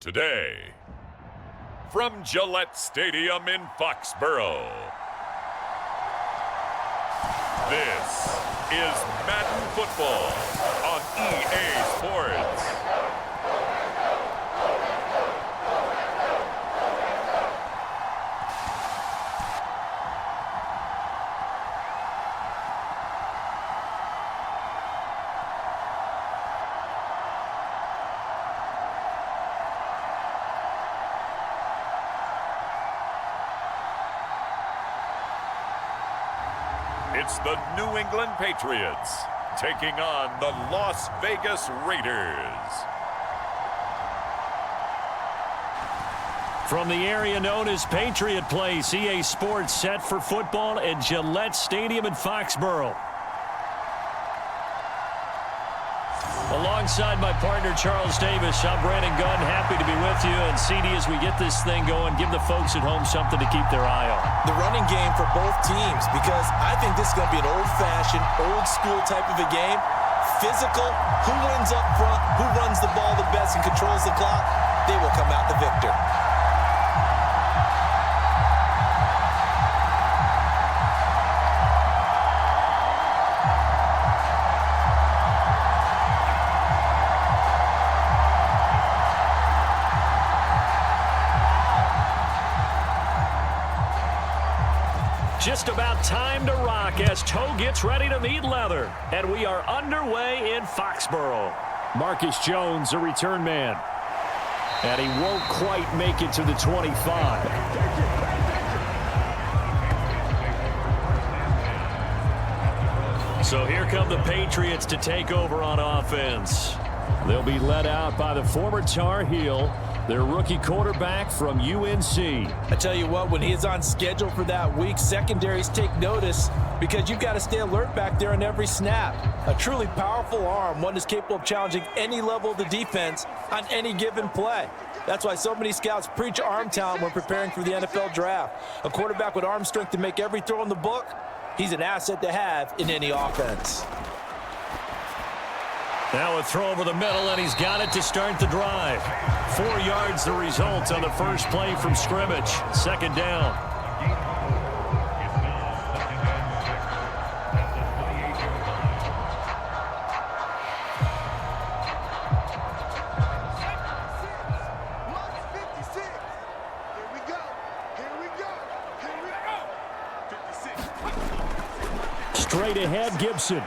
Today, from Gillette Stadium in Foxborough, this is Madden Football on EA Sports. It's the New England Patriots taking on the Las Vegas Raiders. From the area known as Patriot Place, EA Sports set for football at Gillette Stadium in Foxborough. Alongside my partner, Charles Davis, I'm Brandon Gunn. Happy to be with you. And CD, as we get this thing going, give the folks at home something to keep their eye on. The running game for both teams, because I think this is going to be an old-fashioned, old-school type of a game. Physical, who wins up front, who runs the ball the best and controls the clock, they will come out the victor. Just about time to rock as toe gets ready to meet leather. And we are underway in Foxborough. Marcus Jones, a return man. And he won't quite make it to the 25. So here come the Patriots to take over on offense. They'll be led out by the former Tar Heel, their rookie quarterback from UNC. I tell you what, when he's on schedule for that week, secondaries take notice because you've got to stay alert back there on every snap. A truly powerful arm, one that's capable of challenging any level of the defense on any given play. That's why so many scouts preach arm talent when preparing for the NFL draft. A quarterback with arm strength to make every throw in the book, he's an asset to have in any offense. Now a throw over the middle, and he's got it to start the drive. 4 yards the result on the first play from scrimmage. Second down. Straight ahead, Gibson.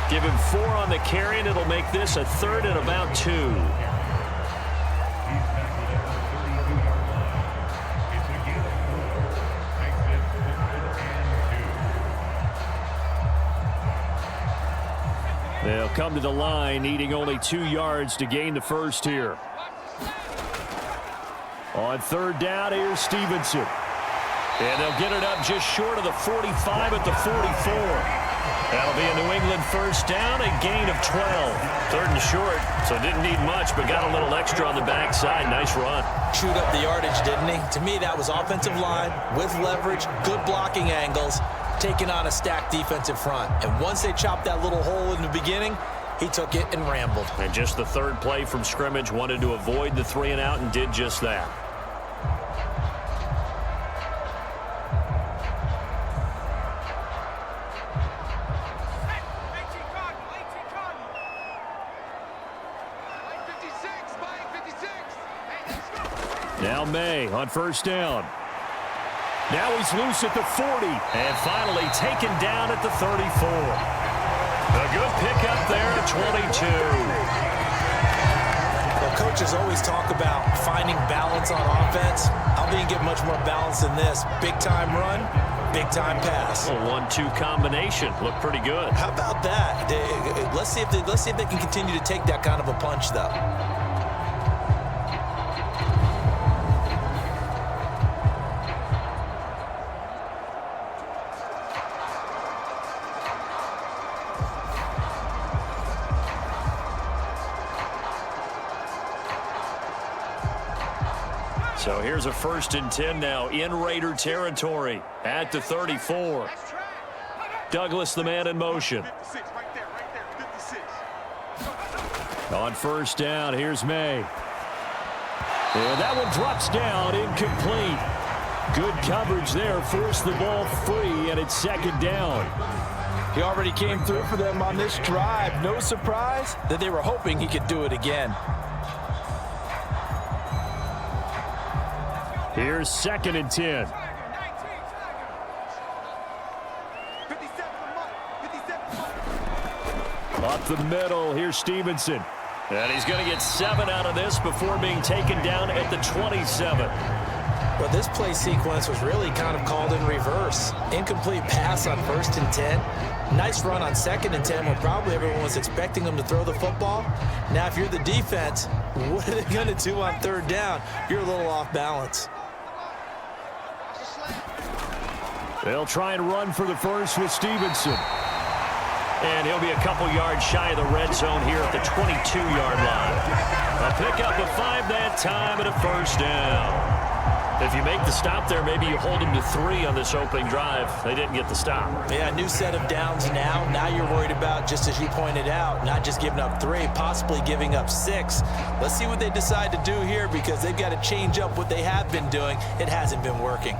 Give him 4 on the carry, and it'll make this a third and about 2. They'll come to the line, needing only 2 yards to gain the first here. On third down, here's Stevenson. And they'll get it up just short of the 45 at the 44. That'll be a New England first down, a gain of 12. Third and short, so didn't need much, but got a little extra on the backside. Nice run. Chewed up the yardage, didn't he? To me, that was offensive line with leverage, good blocking angles, taking on a stacked defensive front. And once they chopped that little hole in the beginning, he took it and rambled. And just the third play from scrimmage, wanted to avoid the 3 and out and did just that. Now May on first down. Now he's loose at the 40. And finally taken down at the 34. A good pickup there at 22. Well, coaches always talk about finding balance on offense. How do you get much more balance than this? Big-time run, big-time pass. A 1-2 combination. Looked pretty good. How about that? Let's see if they can continue to take that kind of a punch, though. So here's a 1st and 10 now in Raider territory at the 34. Douglas, the man in motion. On first down, here's May. And that one drops down, incomplete. Good coverage there, forced the ball free, and it's second down. He already came through for them on this drive. No surprise that they were hoping he could do it again. Here's second and 10. Up the middle, here's Stevenson. And he's going to get 7 out of this before being taken down at the 27. Well, this play sequence was really kind of called in reverse. Incomplete pass on first and 10. Nice run on second and 10 when probably everyone was expecting them to throw the football. Now, if you're the defense, what are they going to do on third down? You're a little off balance. They'll try and run for the first with Stevenson. And he'll be a couple yards shy of the red zone here at the 22-yard line. A pickup of 5 that time and a first down. If you make the stop there, maybe you hold them to 3 on this opening drive. They didn't get the stop. Yeah, new set of downs now. Now you're worried about, just as you pointed out, not just giving up 3, possibly giving up 6. Let's see what they decide to do here because they've got to change up what they have been doing. It hasn't been working.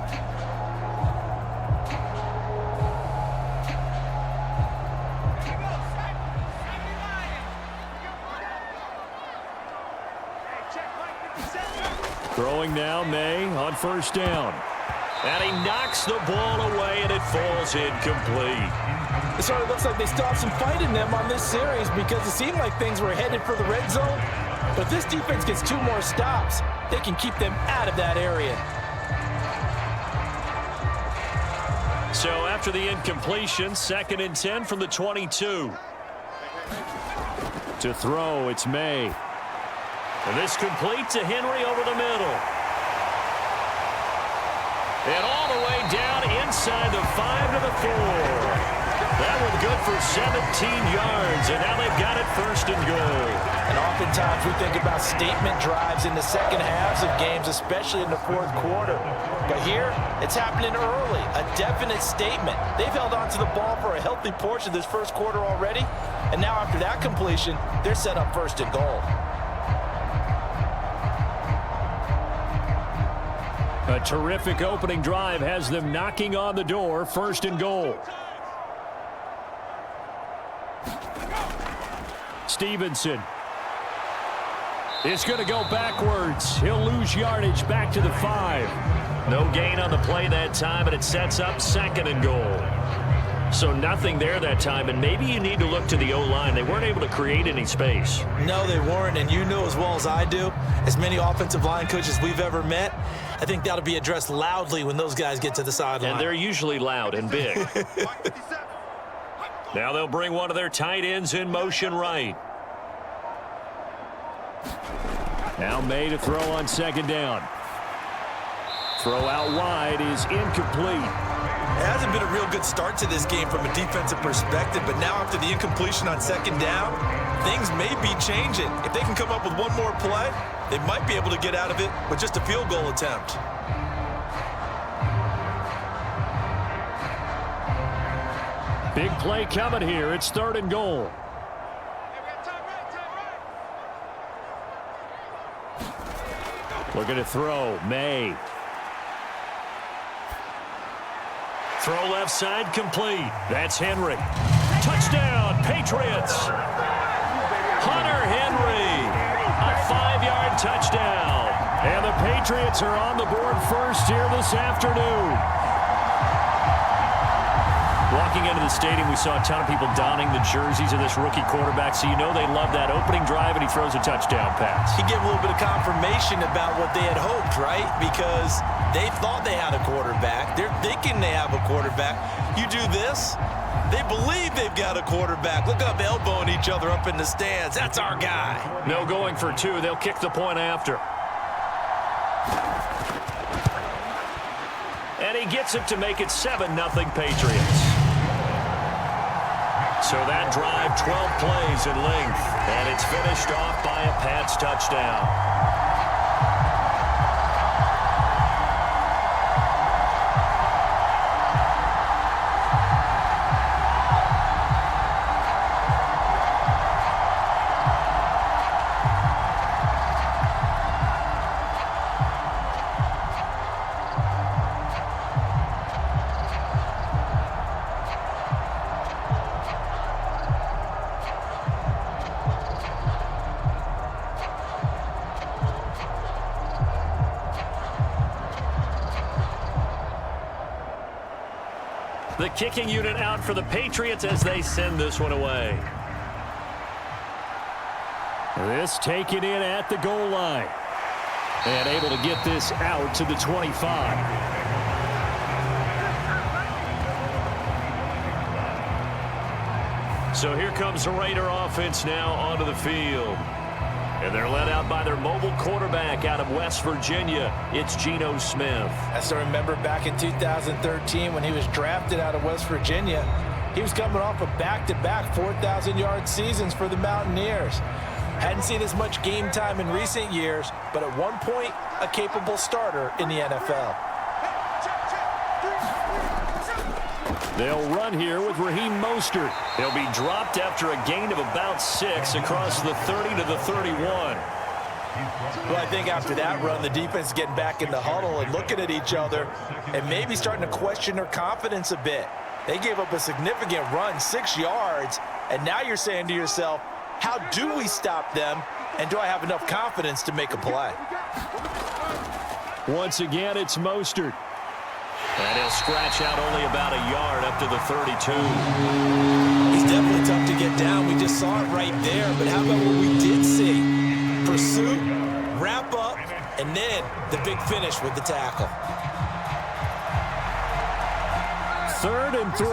Throwing now, May on first down. And he knocks the ball away, and it falls incomplete. It sort of looks like they stopped some fight in them on this series because it seemed like things were headed for the red zone. But if this defense gets 2 more stops, they can keep them out of that area. So after the incompletion, second and 10 from the 22. To throw, it's May. And this complete to Henry over the middle. And all the way down inside the 5 to the 4. That one good for 17 yards, and now they've got it first and goal. And oftentimes we think about statement drives in the second halves of games, especially in the fourth quarter. But here, it's happening early, a definite statement. They've held on to the ball for a healthy portion of this first quarter already, and now after that completion, they're set up first and goal. A terrific opening drive has them knocking on the door, first and goal. Stevenson is going to go backwards. He'll lose yardage back to the 5. No gain on the play that time, and it sets up second and goal. So nothing there that time, and maybe you need to look to the O-line. They weren't able to create any space. No, they weren't, and you know as well as I do, as many offensive line coaches we've ever met, I think that'll be addressed loudly when those guys get to the sideline. And they're usually loud and big. Now they'll bring one of their tight ends in motion right. Now May to throw on second down. Throw out wide is incomplete. It hasn't been a real good start to this game from a defensive perspective, but now after the incompletion on second down, things may be changing. If they can come up with one more play, they might be able to get out of it with just a field goal attempt. Big play coming here. It's third and goal. Looking to throw. May. Throw left side complete. That's Henry. Touchdown, Patriots. Hunter Henry. A 5-yard touchdown. And the Patriots are on the board first here this afternoon. Walking into the stadium, we saw a ton of people donning the jerseys of this rookie quarterback, so you know they love that opening drive, and he throws a touchdown pass. He gave a little bit of confirmation about what they had hoped, right? Because they thought they had a quarterback. They're thinking they have a quarterback. You do this, they believe they've got a quarterback. Look up, elbowing each other up in the stands. That's our guy. No going for 2. They'll kick the point after. And he gets it to make it 7-0 Patriots. So that drive, 12 plays in length, and it's finished off by a Pats touchdown. The kicking unit out for the Patriots as they send this one away. This taken in at the goal line. And able to get this out to the 25. So here comes the Raider offense now onto the field. And they're led out by their mobile quarterback out of West Virginia. It's Geno Smith. I still remember back in 2013 when he was drafted out of West Virginia. He was coming off of back-to-back 4,000-yard seasons for the Mountaineers. Hadn't seen as much game time in recent years, but at one point, a capable starter in the NFL. They'll run here with Raheem Mostert. He'll be dropped after a gain of about 6 across the 30 to the 31. Well, I think after that run, the defense is getting back in the huddle and looking at each other and maybe starting to question their confidence a bit. They gave up a significant run, 6 yards, and now you're saying to yourself, how do we stop them, and do I have enough confidence to make a play? Once again, it's Mostert. And he'll scratch out only about a yard up to the 32. He's definitely tough to get down. We just saw it right there. But how about what we did see? Pursuit, wrap up, and then the big finish with the tackle. 3rd and 3.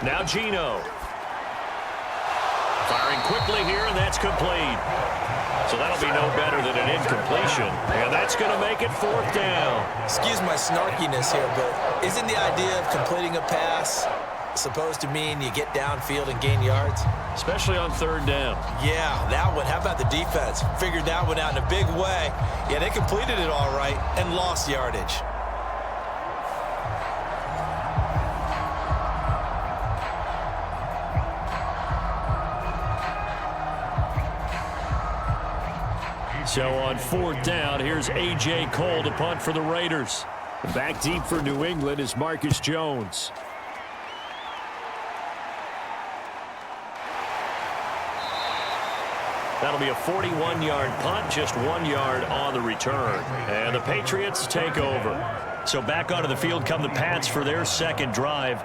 Now Geno. Firing quickly here, and that's complete. So that'll be no better than an incompletion. And that's going to make it 4th down. Excuse my snarkiness here, but isn't the idea of completing a pass supposed to mean you get downfield and gain yards? Especially on 3rd down. Yeah, that one. How about the defense? Figured that one out in a big way. Yeah, they completed it all right and lost yardage. So on 4th down, here's A.J. Cole to punt for the Raiders. Back deep for New England is Marcus Jones. That'll be a 41-yard punt, just 1 yard on the return. And the Patriots take over. So back onto the field come the Pats for their second drive.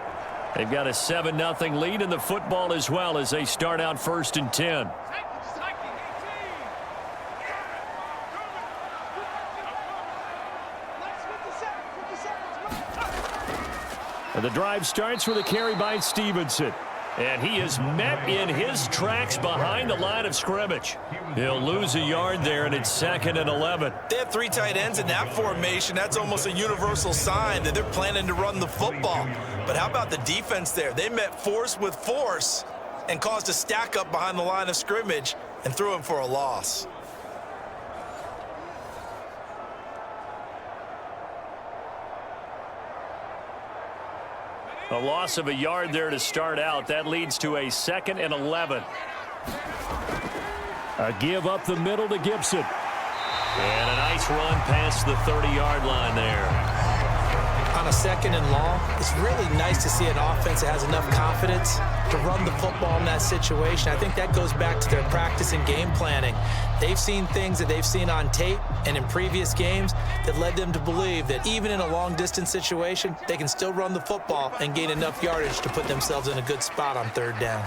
They've got a 7-0 lead in the football as well as they start out 1st and 10. And the drive starts with a carry by Stevenson. And he is met in his tracks behind the line of scrimmage. He'll lose a yard there, and it's 2nd and 11. They have 3 tight ends in that formation. That's almost a universal sign that they're planning to run the football. But how about the defense there? They met force with force and caused a stack up behind the line of scrimmage and threw him for a loss. A loss of a yard there to start out. That leads to a 2nd and 11. A give up the middle to Gibson. And a nice run past the 30-yard line there. On a 2nd and long, it's really nice to see an offense that has enough confidence to run the football in that situation. I think that goes back to their practice and game planning. They've seen things that they've seen on tape and in previous games that led them to believe that even in a long-distance situation, they can still run the football and gain enough yardage to put themselves in a good spot on 3rd down.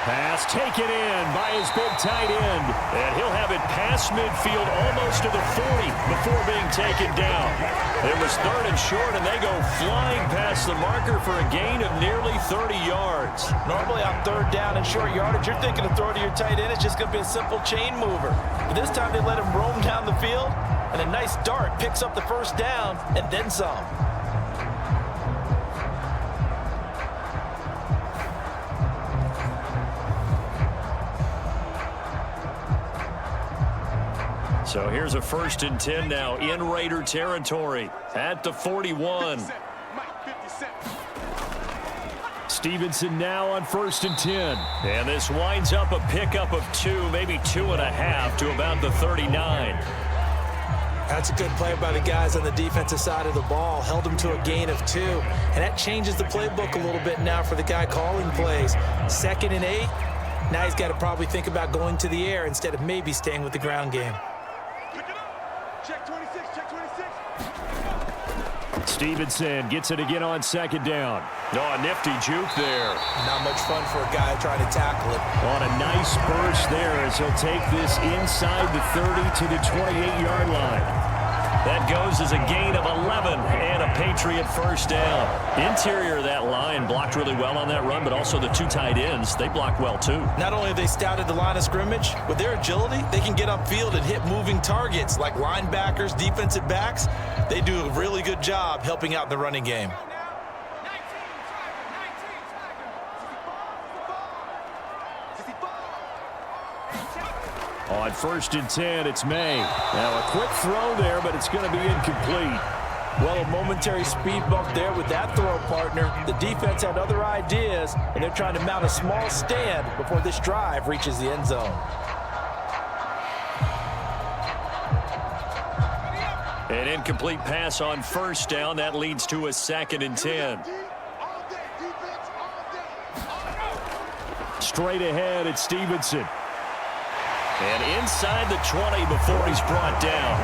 Pass taken in by his big tight end. And he'll have it past midfield almost to the 40 before being taken down. It was 3rd and short, and they go flying past the marker for a gain of nearly 30 yards. Normally on 3rd down and short yardage, you're thinking of throw to your tight end. It's just going to be a simple chain mover. But this time they let him roam down the field, and a nice dart picks up the 1st down and then some. So here's a 1st and 10 now in Raider territory at the 41. Stevenson now on 1st and 10. And this winds up a pickup of 2, maybe 2.5 to about the 39. That's a good play by the guys on the defensive side of the ball. Held them to a gain of 2. And that changes the playbook a little bit now for the guy calling plays. 2nd and 8. Now he's got to probably think about going to the air instead of maybe staying with the ground game. Stevenson gets it again on second down. Oh, a nifty juke there. Not much fun for a guy trying to tackle it. On a nice burst there as he'll take this inside the 30 to the 28-yard line. That goes as a gain of 11 and a Patriot first down. Interior of that line blocked really well on that run, but also the two tight ends, they blocked well too. Not only have they scouted the line of scrimmage, with their agility, they can get upfield and hit moving targets like linebackers, defensive backs. They do a really good job helping out in the running game. On 1st and 10, it's May. Now a quick throw there, but it's going to be incomplete. Well, a momentary speed bump there with that throw partner. The defense had other ideas, and they're trying to mount a small stand before this drive reaches the end zone. An incomplete pass on 1st down. That leads to a 2nd and 10. Straight ahead, it's Stevenson. And inside the 20 before he's brought down.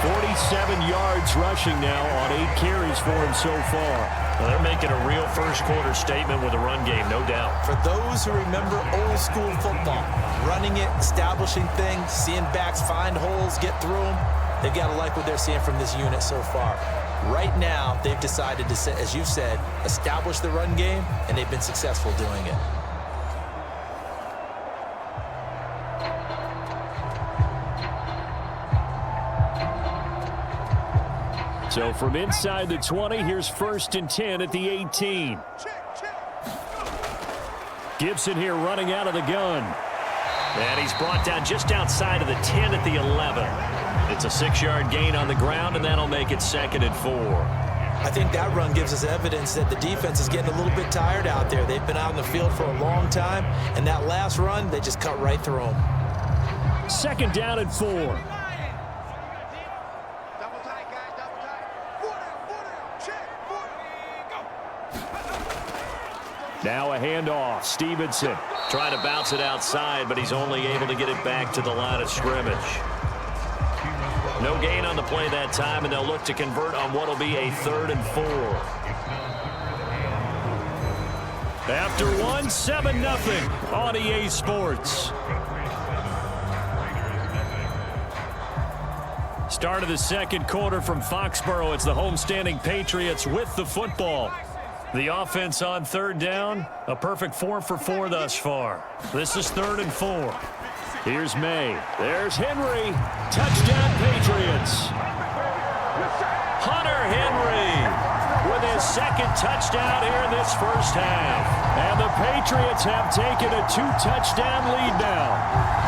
47 yards rushing now on 8 carries for him so far. Well, they're making a real first-quarter statement with a run game, no doubt. For those who remember old-school football, running it, establishing things, seeing backs find holes, get through them, they've got to like what they're seeing from this unit so far. Right now, they've decided to, as you said, establish the run game, and they've been successful doing it. So from inside the 20, here's 1st and 10 at the 18. Gibson here running out of the gun. And he's brought down just outside of the 10 at the 11. It's a 6-yard gain on the ground, and that'll make it 2nd and 4. I think that run gives us evidence that the defense is getting a little bit tired out there. They've been out in the field for a long time, and that last run, they just cut right through them. 2nd down and 4. Now a handoff. Stevenson trying to bounce it outside, but he's only able to get it back to the line of scrimmage. No gain on the play that time, and they'll look to convert on what will be a 3rd and 4. After one, 7-0 on EA Sports. Start of the 2nd quarter from Foxborough. It's the homestanding Patriots with the football. The offense on 3rd down, a perfect 4 for 4 thus far. This is 3rd and 4. Here's May. There's Henry. Touchdown, Patriots. Hunter Henry with his 2nd touchdown here in this first half. And the Patriots have taken a 2-touchdown lead now.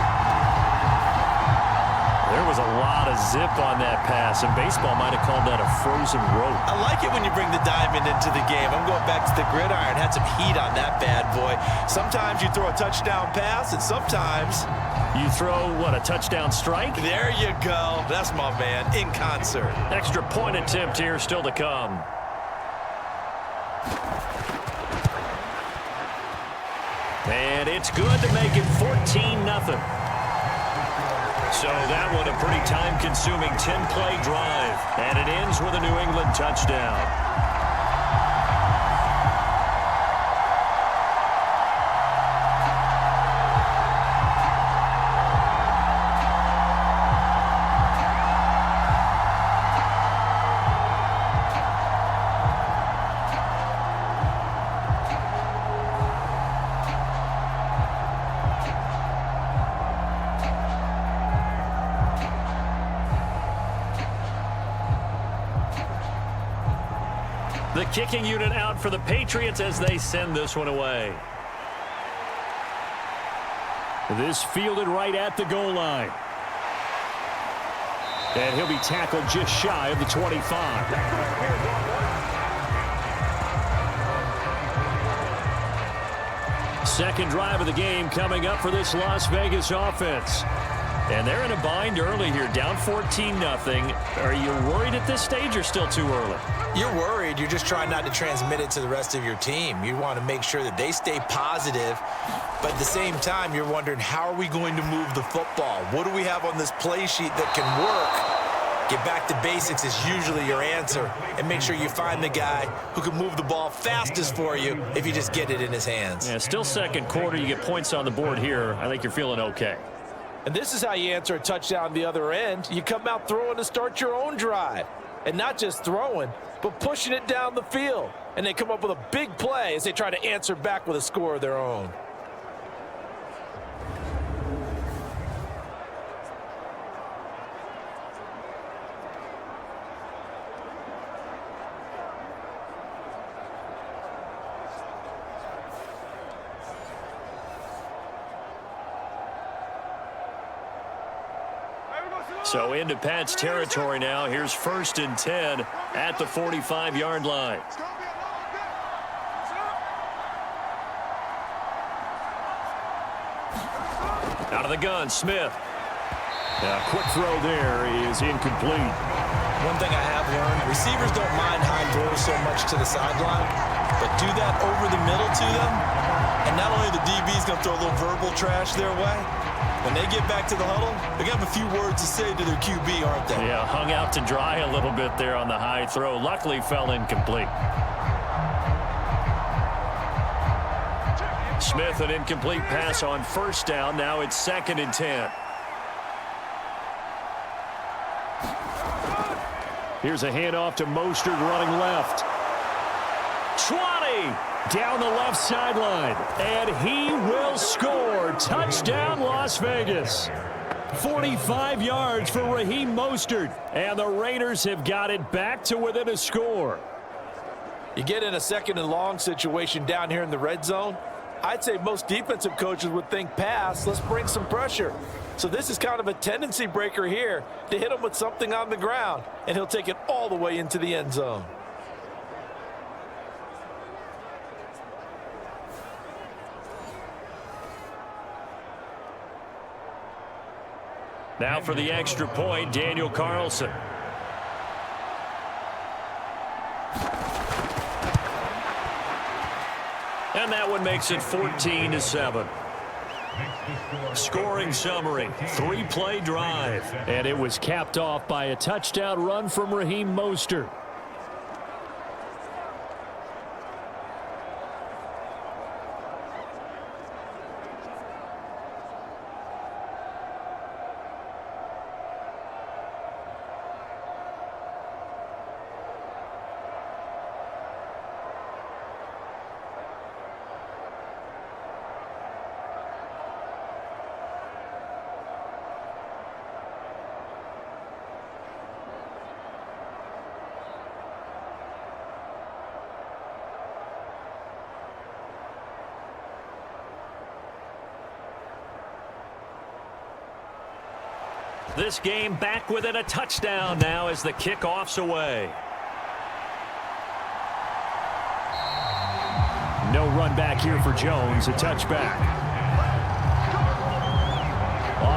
There was a lot of zip on that pass, and baseball might have called that a frozen rope. I like it when you bring the diamond into the game. I'm going back to the gridiron. Had some heat on that bad boy. Sometimes you throw a touchdown pass, and sometimes you throw, what, a touchdown strike? There you go. That's my man, in concert. Extra point attempt here still to come. And it's good to make it 14-0. So that one a pretty time-consuming 10-play drive. And it ends with a New England touchdown. The kicking unit out for the Patriots as they send this one away. This fielded right at the goal line. And he'll be tackled just shy of the 25. Second drive of the game coming up for this Las Vegas offense. And they're in a bind early here, down 14-0. Are you worried at this stage or still too early? You're worried. You're just trying not to transmit it to the rest of your team. You want to make sure that they stay positive. But at the same time, you're wondering, how are we going to move the football? What do we have on this play sheet that can work? Get back to basics is usually your answer, and make sure you find the guy who can move the ball fastest for you if you just get it in his hands. Yeah, still second quarter. You get points on the board here. I think you're feeling okay. And this is how you answer a touchdown the other end. You come out throwing to start your own drive. And not just throwing, but pushing it down the field. And they come up with a big play as they try to answer back with a score of their own. So into Pat's territory now. Here's 1st and 10 at the 45-yard line. Out of the gun, Smith. A quick throw there is incomplete. One thing I have learned, receivers don't mind high throws so much to the sideline, but do that over the middle to them, and not only the DB's going to throw a little verbal trash their way, when they get back to the huddle, they're going to have a few words to say to their QB, aren't they? Yeah, hung out to dry a little bit there on the high throw. Luckily fell incomplete. Smith, an incomplete pass on 1st down. Now it's 2nd and 10. Here's a handoff to Mostert running left. 20! Down the left sideline. And he will score. Touchdown, Las Vegas. 45 yards for Raheem Mostert. And the Raiders have got it back to within a score. You get in a 2nd and long situation down here in the red zone, I'd say most defensive coaches would think pass, let's bring some pressure. So this is kind of a tendency breaker here to hit him with something on the ground, and he'll take it all the way into the end zone. Now for the extra point, Daniel Carlson. And that one makes it 14-7. Scoring summary, 3-play drive. And it was capped off by a touchdown run from Raheem Mostert. This game back within a touchdown now as the kickoff's away. No run back here for Jones, a touchback.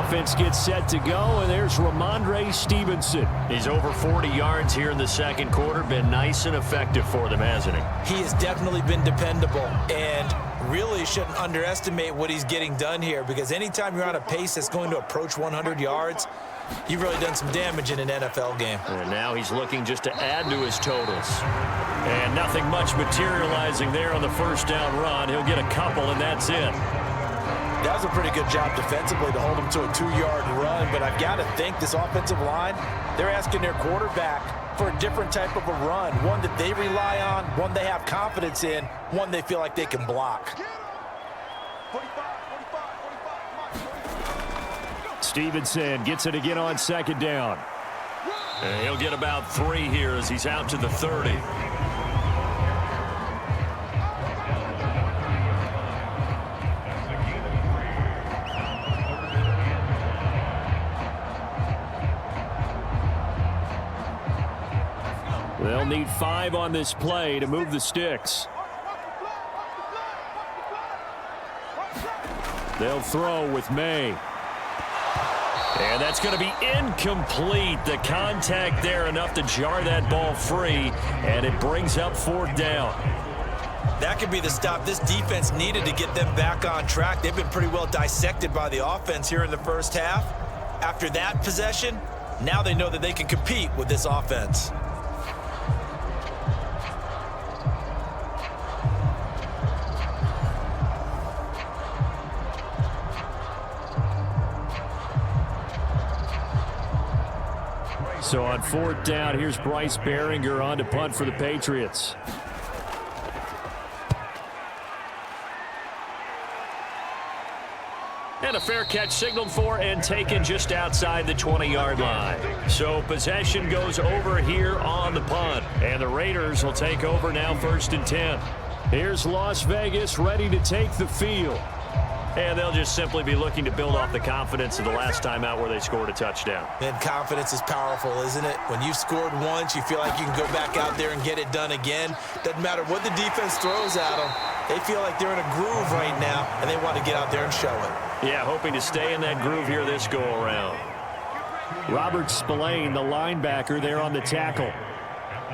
Offense gets set to go, and there's Ramondre Stevenson. He's over 40 yards here in the 2nd quarter. Been nice and effective for them, hasn't he? He has definitely been dependable, and really shouldn't underestimate what he's getting done here, because anytime you're on a pace that's going to approach 100 yards, you've really done some damage in an NFL game. And now he's looking just to add to his totals. And nothing much materializing there on the 1st down run. He'll get a couple, and that's it. That was a pretty good job defensively to hold him to a 2-yard run, but I've got to think this offensive line, they're asking their quarterback for a different type of a run, one that they rely on, one they have confidence in, one they feel like they can block. Stevenson gets it again on 2nd down. And he'll get about 3 here as he's out to the 30. They'll need 5 on this play to move the sticks. They'll throw with May. And that's going to be incomplete. The contact there enough to jar that ball free, and it brings up 4th down. That could be the stop this defense needed to get them back on track. They've been pretty well dissected by the offense here in the 1st half. After that possession, Now they know that they can compete with this offense. So on 4th down, here's Bryce Behringer on to punt for the Patriots. And a fair catch signaled for and taken just outside the 20-yard line. So possession goes over here on the punt. And the Raiders will take over now 1st and 10. Here's Las Vegas ready to take the field. And they'll just simply be looking to build off the confidence of the last time out where they scored a touchdown. And confidence is powerful, isn't it? When you've scored once, you feel like you can go back out there and get it done again. Doesn't matter what the defense throws at them. They feel like they're in a groove right now, and they want to get out there and show it. Yeah, hoping to stay in that groove here this go-around. Robert Spillane, the linebacker, there on the tackle.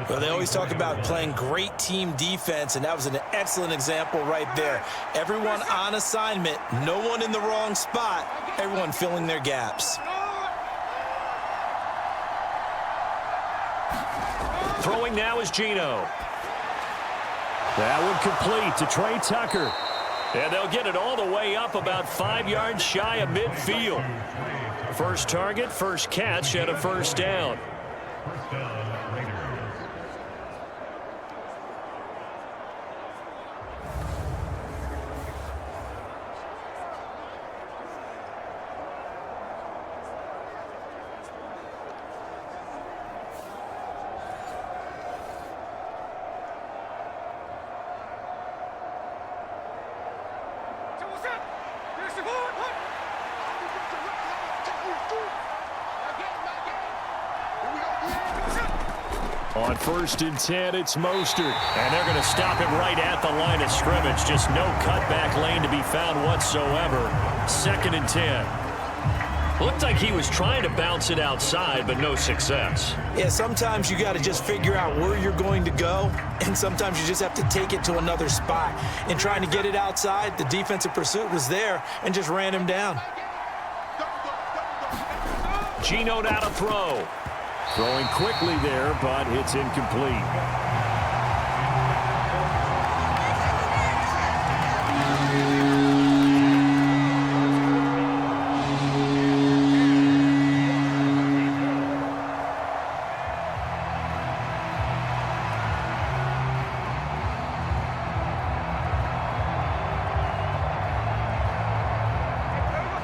Well, they always talk about playing great team defense, and that was an excellent example right there. Everyone on assignment, no one in the wrong spot, everyone filling their gaps. Throwing now is Geno. That one complete to Trey Tucker. And they'll get it all the way up about 5 yards shy of midfield. First target, first catch, and a 1st down. On 1st and 10, it's Mostert. And they're going to stop him right at the line of scrimmage. Just no cutback lane to be found whatsoever. 2nd and 10. Looked like he was trying to bounce it outside, but no success. Yeah, sometimes you got to just figure out where you're going to go, and sometimes you just have to take it to another spot. In trying to get it outside, the defensive pursuit was there and just ran him down. Geno now to throw. Throwing quickly there, but it's incomplete.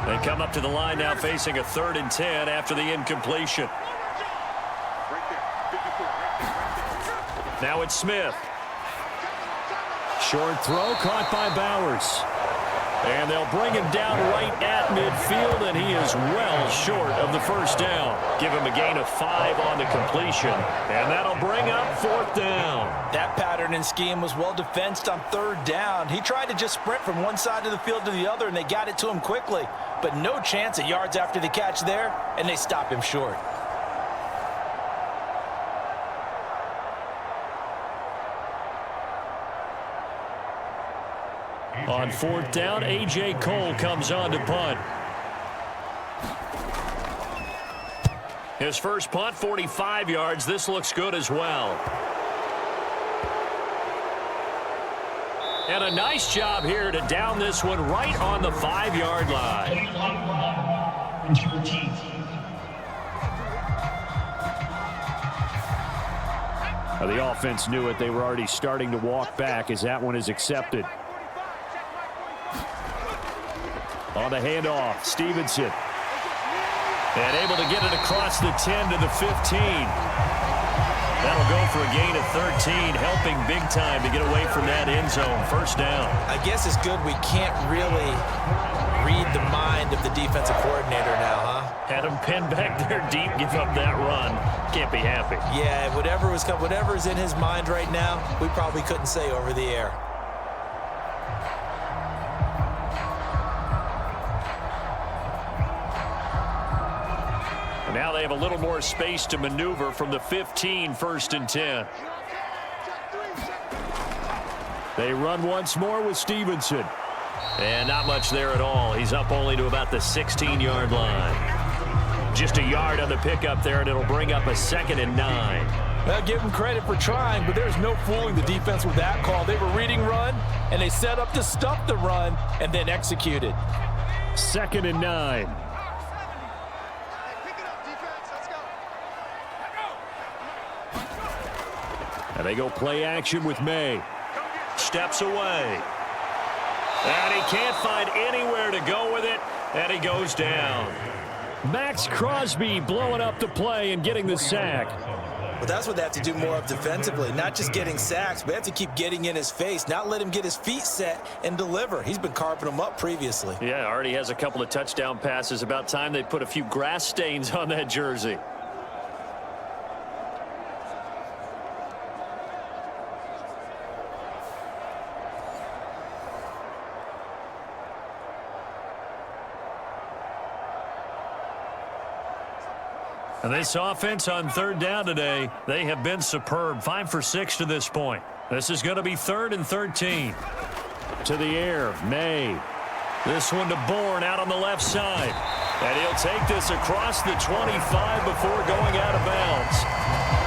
They come up to the line now facing a 3rd and 10 after the incompletion. Now it's Smith. Short throw caught by Bowers. And they'll bring him down right at midfield, and he is well short of the 1st down. Give him a gain of 5 on the completion, and that'll bring up 4th down. That pattern and scheme was well defensed on 3rd down. He tried to just sprint from one side of the field to the other, and they got it to him quickly. But no chance at yards after the catch there, and they stop him short. On 4th down, A.J. Cole comes on to punt. His first punt, 45 yards. This looks good as well. And a nice job here to down this one right on the 5-yard line. The offense knew it. They were already starting to walk back as that one is accepted. On the handoff, Stevenson. And able to get it across the 10 to the 15. That'll go for a gain of 13, helping big time to get away from that end zone. 1st down. I guess it's good we can't really read the mind of the defensive coordinator now, huh? Had him pinned back there deep, give up that run. Can't be happy. Yeah, whatever is in his mind right now, we probably couldn't say over the air. Now they have a little more space to maneuver from the 15, 1st and 10. They run once more with Stevenson. And not much there at all. He's up only to about the 16-yard line. Just a yard on the pickup there, and it'll bring up a 2nd and 9. Well, give them credit for trying, but there's no fooling the defense with that call. They were reading run, and they set up to stuff the run and then executed. 2nd and 9. And they go play action with May. Steps away. And he can't find anywhere to go with it, and he goes down. Max Crosby blowing up the play and getting the sack. Well, that's what they have to do more of defensively, not just getting sacks, but they have to keep getting in his face, not let him get his feet set and deliver. He's been carving them up previously. Yeah, already has a couple of touchdown passes. About time they put a few grass stains on that jersey. And this offense on 3rd down today, they have been superb. 5 for 6 to this point. This is going to be 3rd and 13. To the air, May. This one to Bourne out on the left side. And he'll take this across the 25 before going out of bounds.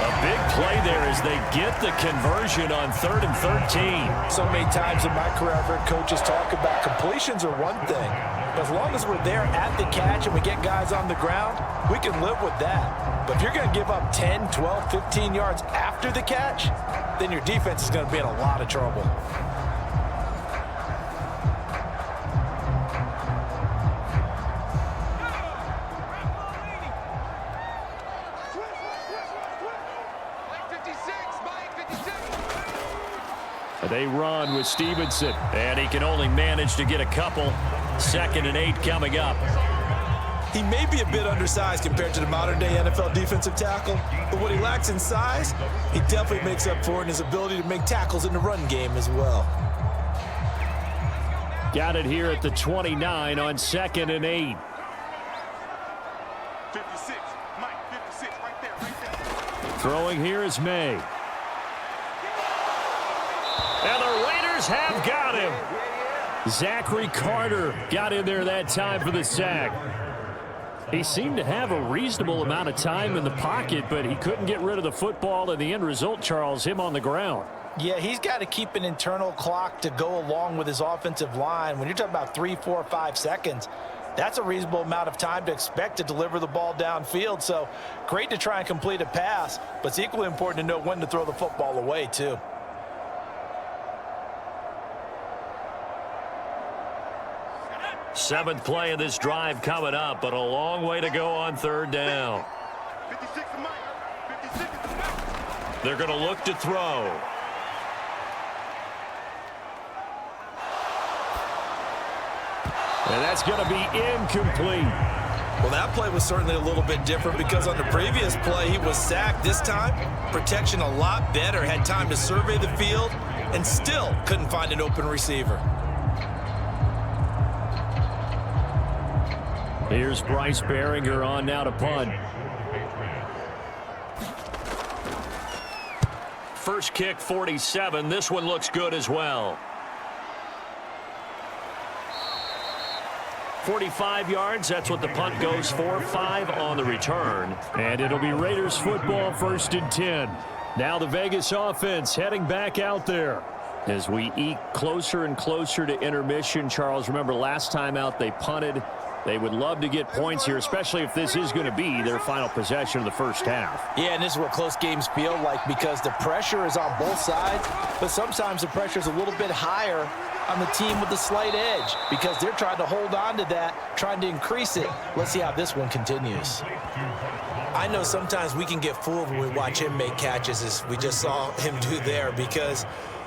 A big play there as they get the conversion on 3rd and 13. So many times in my career, I've heard coaches talk about completions are one thing. But as long as we're there at the catch and we get guys on the ground, we can live with that. But if you're going to give up 10, 12, 15 yards after the catch, then your defense is going to be in a lot of trouble. They run with Stevenson, and he can only manage to get a couple. 2nd and 8 coming up. He may be a bit undersized compared to the modern-day NFL defensive tackle, but what he lacks in size, he definitely makes up for it in his ability to make tackles in the run game as well. Got it here at the 29 on 2nd and 8. 56, Mike, 56, right there. Throwing here is May. And the Raiders have got him. Zachary Carter got in there that time for the sack. He seemed to have a reasonable amount of time in the pocket, but he couldn't get rid of the football, and the end result, Charles, him on the ground. Yeah, he's got to keep an internal clock to go along with his offensive line. When you're talking about 3, 4, 5 seconds, that's a reasonable amount of time to expect to deliver the ball downfield. So great to try and complete a pass, but it's equally important to know when to throw the football away, too. Seventh play of this drive coming up, but a long way to go on 3rd down. 56, Mike, 56. They're going to look to throw. And that's going to be incomplete. Well, that play was certainly a little bit different because on the previous play, he was sacked. This time, protection a lot better. Had time to survey the field and still couldn't find an open receiver. Here's Bryce Behringer on now to punt. First kick, 47. This one looks good as well. 45 yards, that's what the punt goes for. 5 on the return. And it'll be Raiders football, 1st and 10. Now the Vegas offense heading back out there. As we eke closer and closer to intermission, Charles, remember last time out they punted. They would love to get points here, especially if this is going to be their final possession of the first half. Yeah, and this is what close games feel like because the pressure is on both sides, but sometimes the pressure is a little bit higher on the team with the slight edge because they're trying to hold on to that, trying to increase it. Let's see how this one continues. I know sometimes we can get fooled when we watch him make catches as we just saw him do there because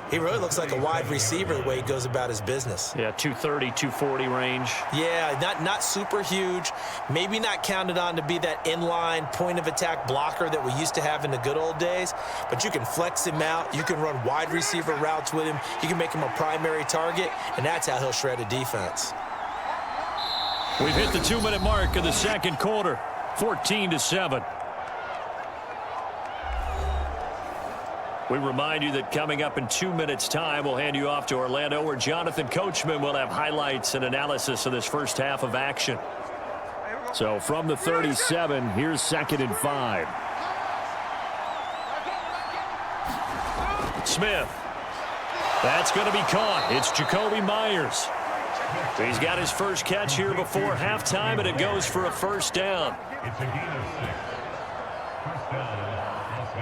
he really looks like a wide receiver the way he goes about his business. Yeah, 230, 240 range. Yeah, not super huge. Maybe not counted on to be that inline point-of-attack blocker that we used to have in the good old days. But you can flex him out. You can run wide receiver routes with him. You can make him a primary target, and that's how he'll shred a defense. We've hit the 2-minute mark of the second quarter, 14-7. We remind you that coming up in 2 minutes' time, we'll hand you off to Orlando, where Jonathan Coachman will have highlights and analysis of this first half of action. So from the 37, here's 2nd and 5. Smith. That's going to be caught. It's Jacoby Myers. He's got his first catch here before halftime, and it goes for a first down. It's a gain of 6. First down, Las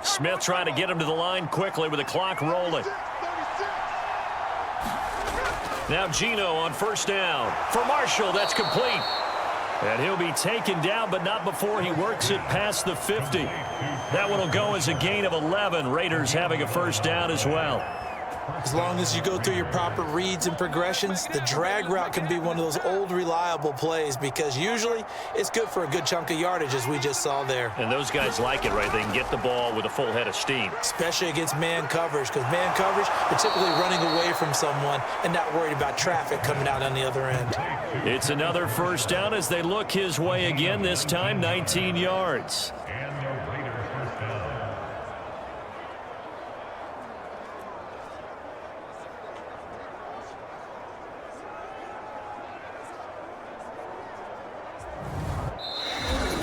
Vegas. Smith trying to get him to the line quickly with the clock rolling. Now Gino on first down. For Marshall, that's complete. And he'll be taken down, but not before he works it past the 50. That one will go as a gain of 11. Raiders having a first down as well. As long as you go through your proper reads and progressions, the drag route can be one of those old reliable plays because usually it's good for a good chunk of yardage, as we just saw there. And those guys like it, right? They can get the ball with a full head of steam. Especially against man coverage, because man coverage, they're typically running away from someone and not worried about traffic coming out on the other end. It's another first down as they look his way again, this time 19 yards. And the Raiders first down.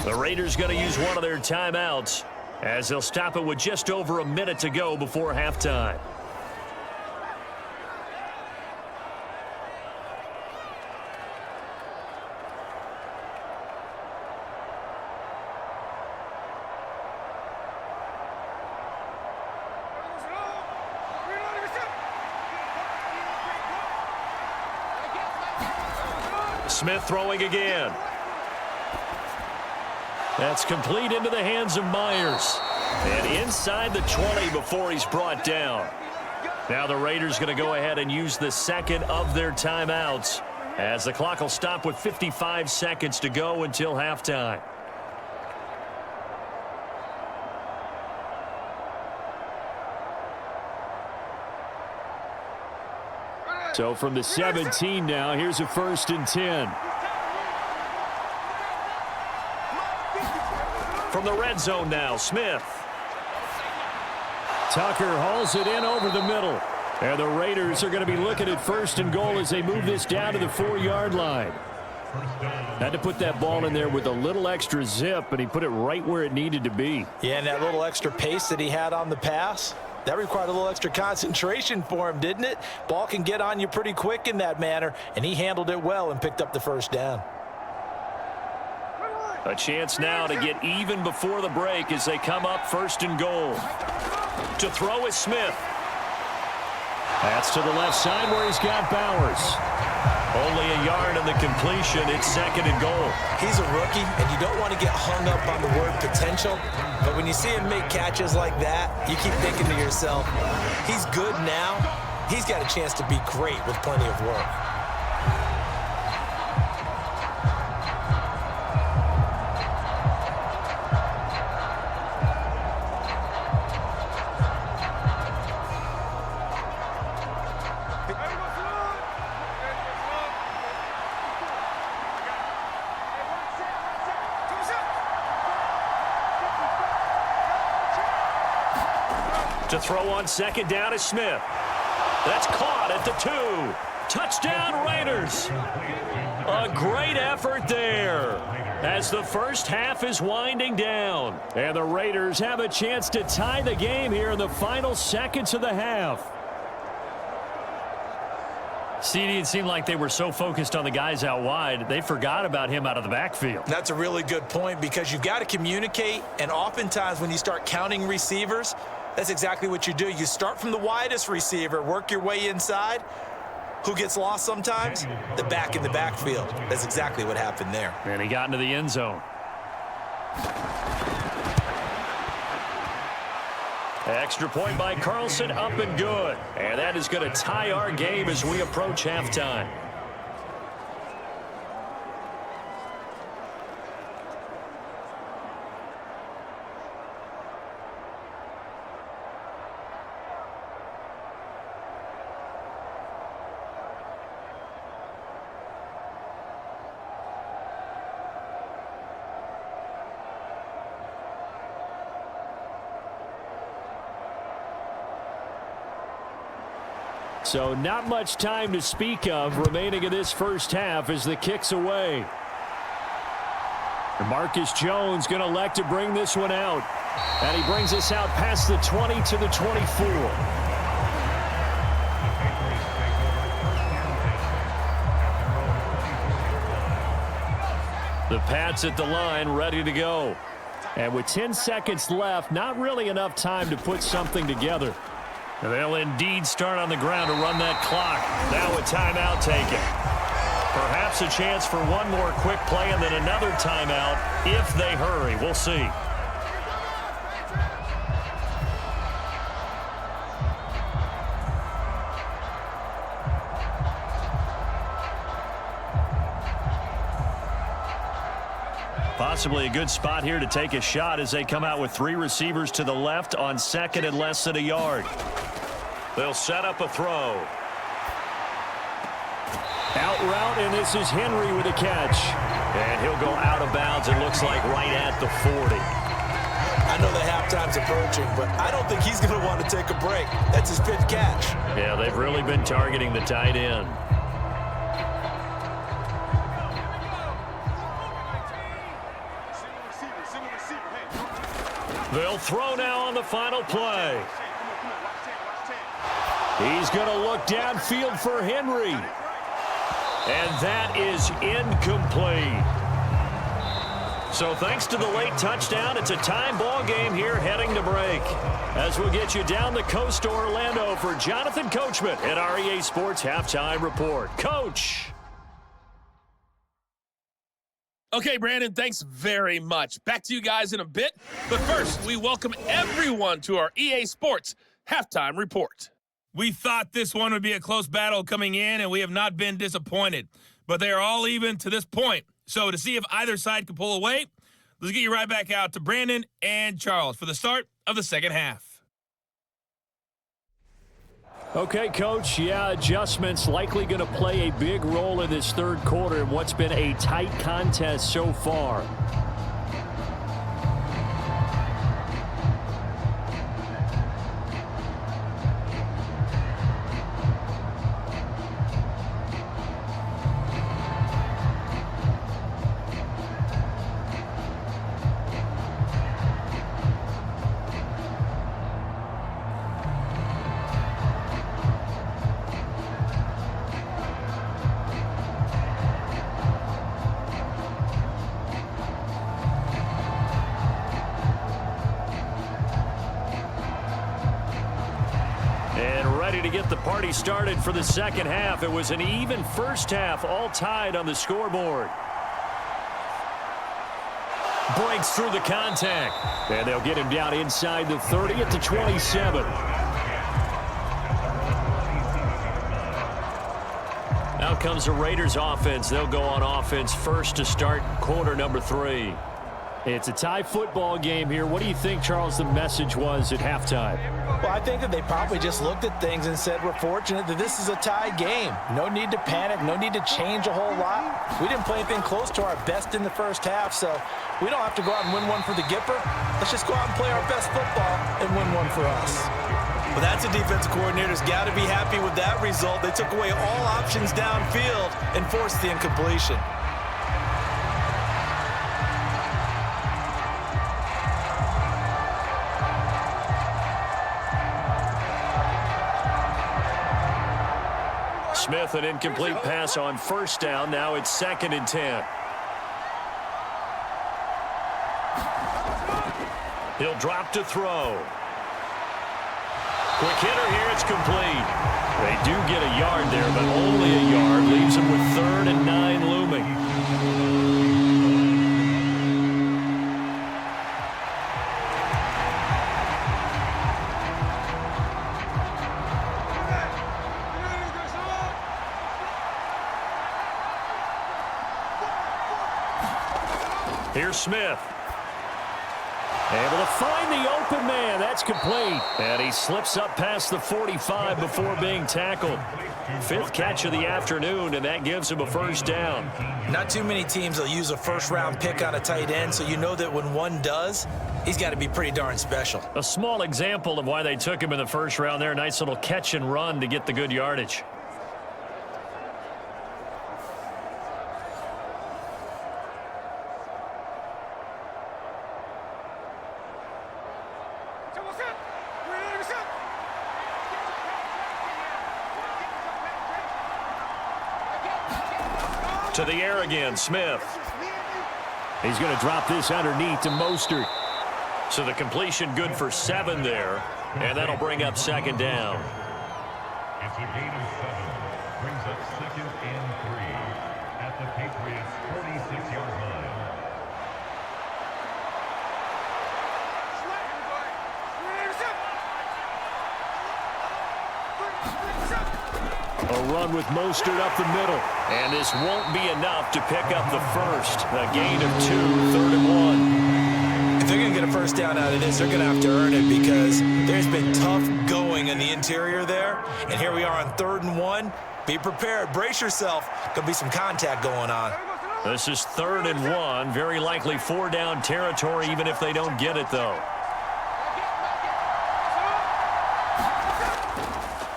The Raiders going to use one of their timeouts as they'll stop it with just over a minute to go before halftime. Smith throwing again. That's complete into the hands of Myers. And inside the 20 before he's brought down. Now the Raiders going to go ahead and use the second of their timeouts as the clock will stop with 55 seconds to go until halftime. So from the 17 now, here's a 1st and 10. From the red zone now, Smith. Tucker hauls it in over the middle. And the Raiders are going to be looking at 1st and goal as they move this down to the 4-yard line. Had to put that ball in there with a little extra zip, and he put it right where it needed to be. Yeah, and that little extra pace that he had on the pass, that required a little extra concentration for him, didn't it? Ball can get on you pretty quick in that manner, and he handled it well and picked up the first down. A chance now to get even before the break as they come up 1st and goal. To throw is Smith. That's to the left side where he's got Bowers. Only a yard on the completion. It's 2nd and goal. He's a rookie, and you don't want to get hung up on the word potential. But when you see him make catches like that, you keep thinking to yourself, he's good now. He's got a chance to be great with plenty of work. To throw on 2nd down is Smith. That's caught at the 2. Touchdown Raiders. A great effort there as the first half is winding down. And the Raiders have a chance to tie the game here in the final seconds of the half. CD, it seemed like they were so focused on the guys out wide, they forgot about him out of the backfield. That's a really good point because you've got to communicate, and oftentimes when you start counting receivers, that's exactly what you do. You start from the widest receiver, work your way inside. Who gets lost sometimes? The back in the backfield. That's exactly what happened there. And he got into the end zone. Extra point by Carlson, up and good. And that is going to tie our game as we approach halftime. So not much time to speak of remaining in this first half as the kick's away. Marcus Jones going to elect to bring this one out. And he brings us out past the 20 to the 24. The Pats at the line ready to go. And with 10 seconds left, not really enough time to put something together. They'll indeed start on the ground to run that clock. Now a timeout taken. Perhaps a chance for one more quick play and then another timeout if they hurry. We'll see. Possibly a good spot here to take a shot as they come out with 3 receivers to the left on second and less than a yard. They'll set up a throw. Out route, and this is Henry with a catch. And he'll go out of bounds, it looks like right at the 40. I know the halftime's approaching, but I don't think he's going to want to take a break. That's his 5th catch. Yeah, they've really been targeting the tight end. They'll throw now on the final play. He's going to look downfield for Henry. And that is incomplete. So thanks to the late touchdown, it's a time ball game here heading to break. As we'll get you down the coast to Orlando for Jonathan Coachman at REA Sports Halftime Report. Coach. Okay, Brandon, thanks very much. Back to you guys in a bit. But first, we welcome everyone to our EA Sports Halftime Report. We thought this one would be a close battle coming in, and we have not been disappointed. But they are all even to this point. So to see if either side can pull away, let's get you right back out to Brandon and Charles for the start of the second half. Okay, Coach, yeah, adjustments likely going to play a big role in this third quarter in what's been a tight contest so far. To get the party started for the second half. It was an even first half, all tied on the scoreboard. Breaks through the contact, and they'll get him down inside the 30 at the 27. Out comes the Raiders offense. They'll go on offense first to start quarter number 3. It's a tie football game here. What do you think, Charles, the message was at halftime? Well, I think that they probably just looked at things and said, we're fortunate that this is a tie game. No need to panic. No need to change a whole lot. We didn't play anything close to our best in the first half, so we don't have to go out and win one for the Gipper. Let's just go out and play our best football and win one for us. Well, that's a defensive coordinator's got to be happy with that result. They took away all options downfield and forced the incompletion. Smith, an incomplete pass on first down. Now it's 2nd and 10. He'll drop to throw. Quick hitter here. It's complete. They do get a yard there, but only a yard. Leaves them with 3rd and 9 looming. Here's Smith. Able to find the open man. That's complete. And he slips up past the 45 before being tackled. 5th catch of the afternoon, and that gives him a first down. Not too many teams will use a first-round pick on a tight end, so you know that when one does, he's got to be pretty darn special. A small example of why they took him in the first round there. Nice little catch and run to get the good yardage. To the air again, Smith. He's going to drop this underneath to Mostert. So the completion good for 7 there, and that'll bring up 2nd down. It's a gain of 7. Brings up 2nd and 3 at the Patriots' 46-yard line. A run with Mostert up the middle. And this won't be enough to pick up the first. A gain of 2, 3rd and 1. If they're going to get a first down out of this, they're going to have to earn it because there's been tough going in the interior there. And here we are on 3rd and 1. Be prepared. Brace yourself. Going to be some contact going on. This is 3rd and 1. Very likely 4-down territory even if they don't get it, though.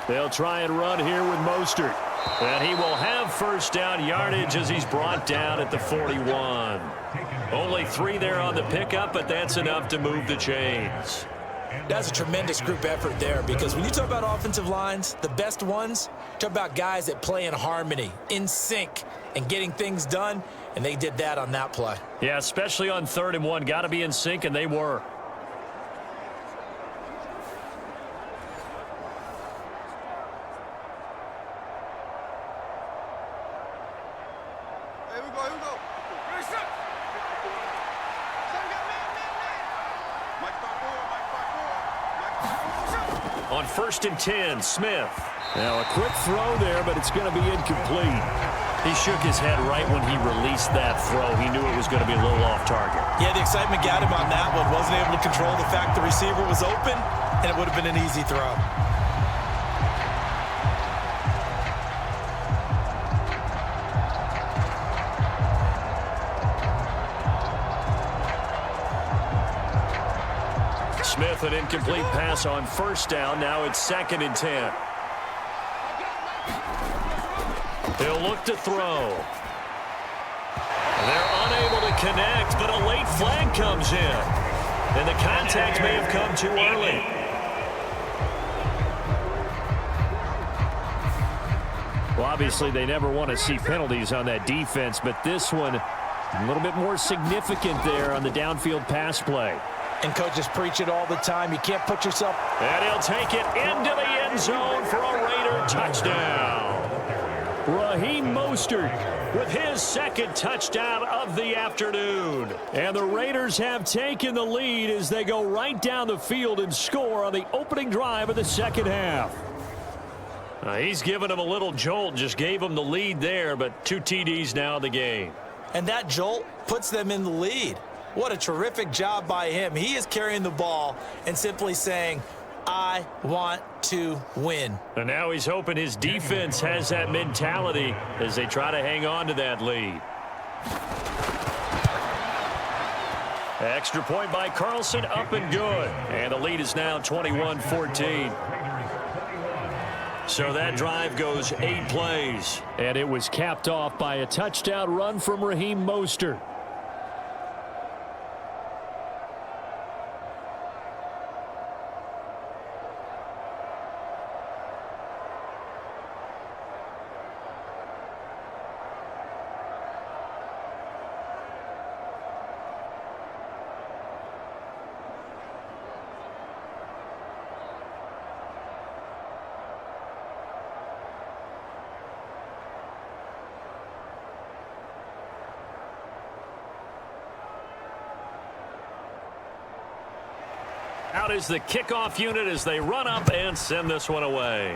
They'll try and run here with Mostert. And he will have first down yardage as he's brought down at the 41. Only 3 there on the pickup, but that's enough to move the chains. That's a tremendous group effort there because when you talk about offensive lines, the best ones, talk about guys that play in harmony, in sync, and getting things done, and they did that on that play. Yeah, especially on 3rd and 1. Got to be in sync, and they were. On 1st and 10, Smith. Now a quick throw there, but it's going to be incomplete. He shook his head right when he released that throw. He knew it was going to be a little off target. Yeah, the excitement got him on that one. Wasn't able to control the fact the receiver was open, and it would have been an easy throw. Smith, an incomplete pass on 1st down. Now it's 2nd and 10. He'll look to throw. They're unable to connect, but a late flag comes in. And the contact may have come too early. Well, obviously, they never want to see penalties on that defense, but this one a little bit more significant there on the downfield pass play. And coaches preach it all the time. You can't put yourself... And he'll take it into the end zone for a Raider touchdown. Raheem Mostert with his 2nd touchdown of the afternoon. And the Raiders have taken the lead as they go right down the field and score on the opening drive of the 2nd half. He's given him a little jolt, just gave him the lead there, but 2 TDs now in the game. And that jolt puts them in the lead. What a terrific job by him. He is carrying the ball and simply saying, I want to win. And now he's hoping his defense has that mentality as they try to hang on to that lead. Extra point by Carlson, up and good. And the lead is now 21-14. So that drive goes 8 plays. And it was capped off by a touchdown run from Raheem Mostert. Out is the kickoff unit as they run up and send this one away.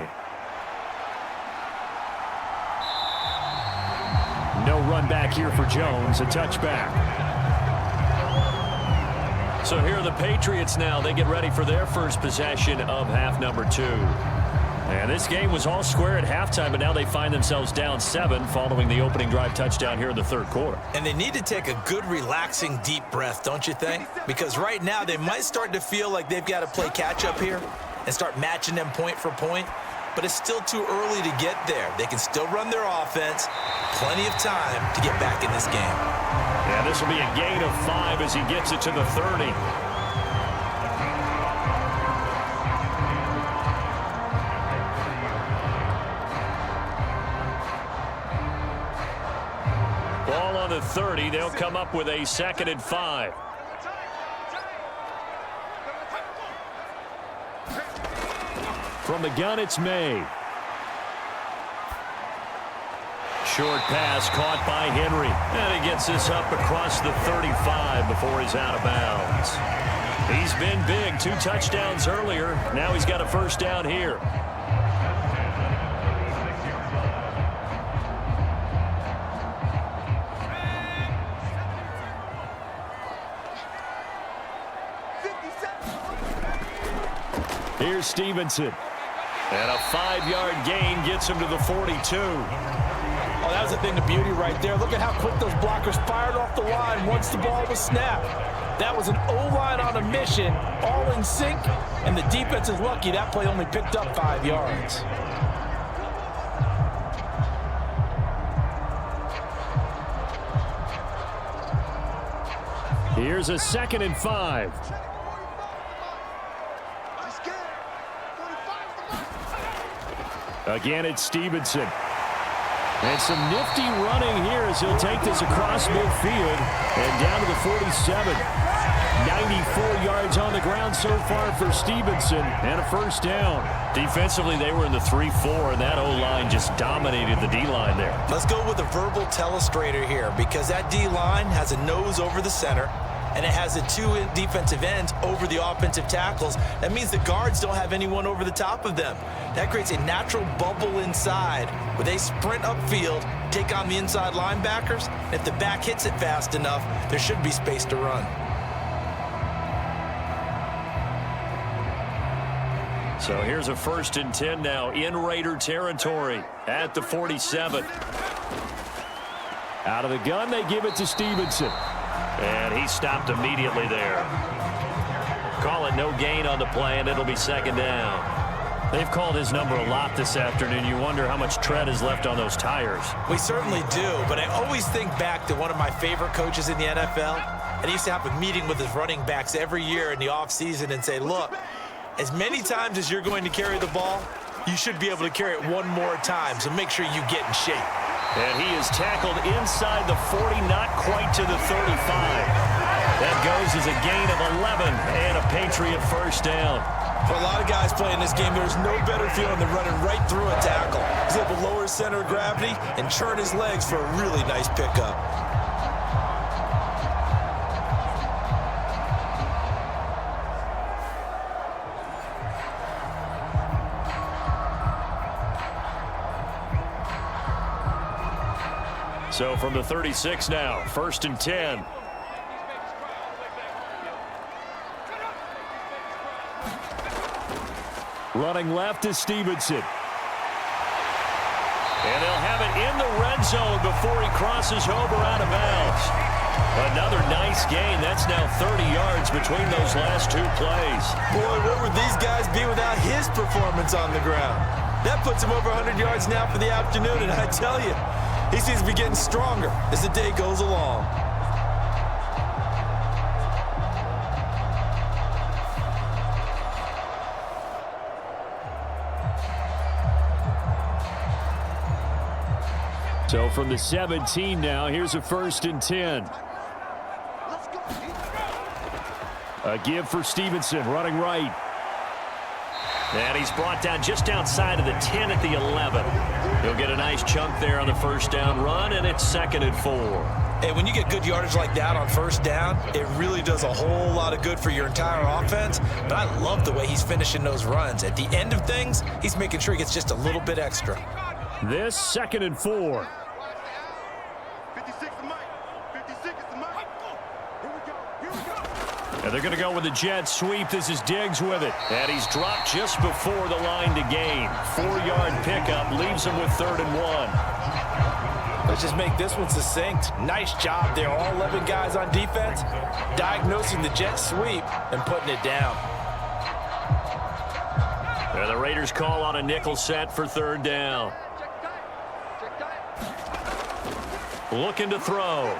No run back here for Jones, a touchback. So here are the Patriots now. They get ready for their first possession of half number 2. And this game was all square at halftime, but now they find themselves down 7 following the opening drive touchdown here in the third quarter. And they need to take a good, relaxing, deep breath, don't you think? Because right now they might start to feel like they've got to play catch-up here and start matching them point for point. But it's still too early to get there. They can still run their offense. Plenty of time to get back in this game. Yeah, this will be a gain of 5 as he gets it to the 30. Ball on the 30. They'll come up with a 2nd and 5. From the gun, it's May. Short pass caught by Henry. And he gets this up across the 35 before he's out of bounds. He's been big. 2 touchdowns earlier. Now he's got a first down here. Here's Stevenson. And a 5-yard gain gets him to the 42. Oh, that was a thing of beauty right there. Look at how quick those blockers fired off the line once the ball was snapped. That was an O-line on a mission, all in sync, and the defense is lucky that play only picked up 5 yards. Here's a 2nd and 5. Again, it's Stevenson. And some nifty running here as he'll take this across midfield and down to the 47. 94 yards on the ground so far for Stevenson and a first down. Defensively, they were in the 3-4, and that O-line just dominated the D-line there. Let's go with a verbal telestrator here because that D-line has a nose over the center, and it has the 2 defensive ends over the offensive tackles. That means the guards don't have anyone over the top of them. That creates a natural bubble inside where they sprint upfield, take on the inside linebackers. If the back hits it fast enough, there should be space to run. So here's a 1st and 10 now in Raider territory at the 47. Out of the gun, they give it to Stevenson. And he stopped immediately there. Call it no gain on the play, and it'll be 2nd down. They've called his number a lot this afternoon. You wonder how much tread is left on those tires. We certainly do, but I always think back to one of my favorite coaches in the NFL, and he used to have a meeting with his running backs every year in the offseason and say, look, as many times as you're going to carry the ball, you should be able to carry it one more time, so make sure you get in shape. And he is tackled inside the 40, not quite to the 35. That goes as a gain of 11 and a Patriot first down. For a lot of guys playing this game, there's no better feeling than running right through a tackle. He's able to lower his center of gravity and churn his legs for a really nice pickup. So from the 36 now, 1st and 10. Running left is Stevenson. And they'll have it in the red zone before he crosses over out of bounds. Another nice gain. That's now 30 yards between those last 2 plays. Boy, what would these guys be without his performance on the ground? That puts him over 100 yards now for the afternoon, and I tell you, he seems to be getting stronger as the day goes along. So from the 17 now, here's a 1st and 10. A give for Stevenson, running right. And he's brought down just outside of the 10 at the 11. He'll get a nice chunk there on the first down run, and it's 2nd and 4. Hey, when you get good yardage like that on first down, it really does a whole lot of good for your entire offense. But I love the way he's finishing those runs. At the end of things, he's making sure he gets just a little bit extra. This 2nd and 4. 56 to Mike. 56 to Mike. Here we go. Here we go. And they're going to go with the jet sweep. This is Diggs with it. And he's dropped just before the line to gain. 4-yard pickup leaves him with 3rd and 1. Let's just make this one succinct. Nice job there. All 11 guys on defense diagnosing the jet sweep and putting it down. And the Raiders call on a nickel set for 3rd down. Looking to throw.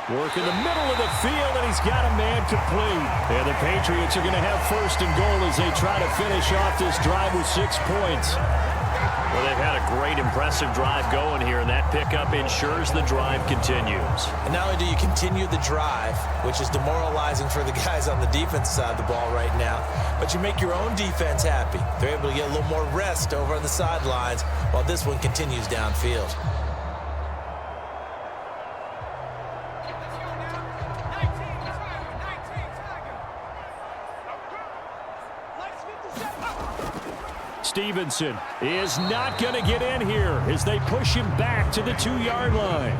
Work in the middle of the field, and he's got a man complete. And the Patriots are going to have 1st and goal as they try to finish off this drive with 6 points. Well, they've had a great, impressive drive going here, and that pickup ensures the drive continues. And not only do you continue the drive, which is demoralizing for the guys on the defense side of the ball right now, but you make your own defense happy. They're able to get a little more rest over on the sidelines while this one continues downfield. Stevenson is not going to get in here as they push him back to the 2-yard line.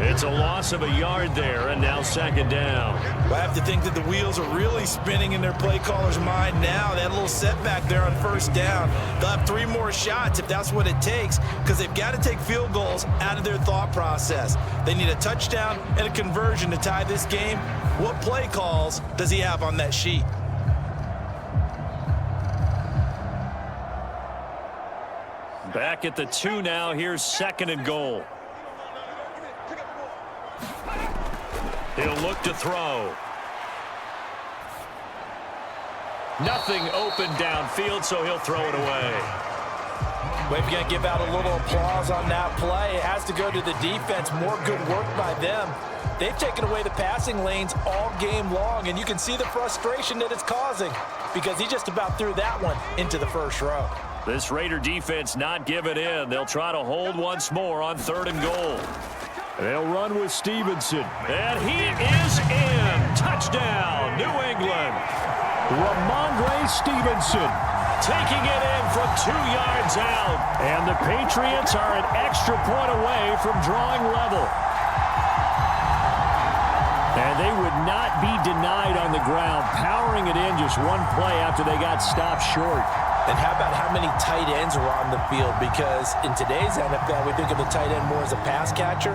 It's a loss of a yard there, and now 2nd down. Well, I have to think that the wheels are really spinning in their play caller's mind now. They had a little setback there on 1st down. They'll have 3 more shots if that's what it takes, because they've got to take field goals out of their thought process. They need a touchdown and a conversion to tie this game. What play calls does he have on that sheet? Back at the 2 now. Here's 2nd and goal. He'll look to throw. Nothing open downfield, so he'll throw it away. We're going to give out a little applause on that play. It has to go to the defense. More good work by them. They've taken away the passing lanes all game long, and you can see the frustration that it's causing because he just about threw that one into the 1st row. This Raider defense not giving in. They'll try to hold once more on 3rd and goal. They'll run with Stevenson. And he is in. Touchdown, New England. Ramondre Stevenson taking it in from 2 yards out. And the Patriots are an extra point away from drawing level. And they would not be denied on the ground, powering it in just one play after they got stopped short. And how about how many tight ends are on the field? Because in today's NFL, we think of the tight end more as a pass catcher.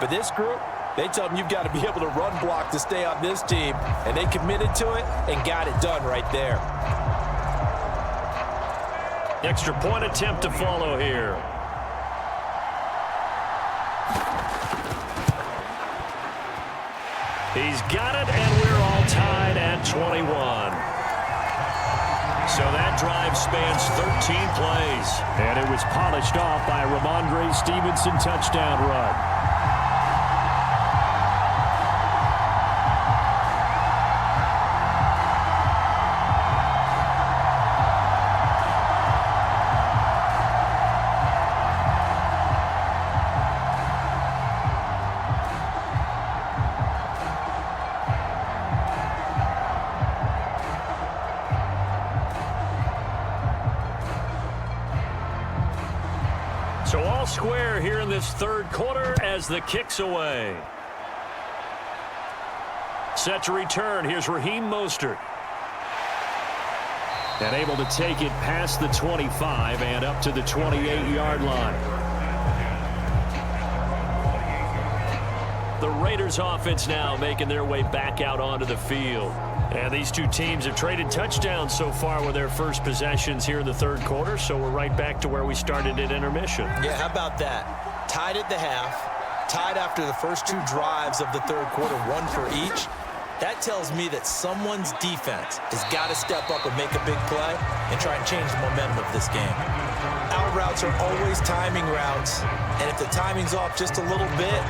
For this group, they tell them you've got to be able to run block to stay on this team. And they committed to it and got it done right there. Extra point attempt to follow here. He's got it, and we're all tied at 21. So that drive spans 13 plays. And it was polished off by Ramondre Stevenson touchdown run. So all square here in this 3rd quarter as the kick's away. Set to return. Here's Raheem Mostert. And able to take it past the 25 and up to the 28-yard line. The Raiders offense now making their way back out onto the field. And these two teams have traded touchdowns so far with their first possessions here in the 3rd quarter, so we're right back to where we started at intermission. Yeah, how about that? Tied at the half, tied after the first 2 drives of the 3rd quarter, 1 for each. That tells me that someone's defense has got to step up and make a big play and try and change the momentum of this game. Out routes are always timing routes, and if the timing's off just a little bit,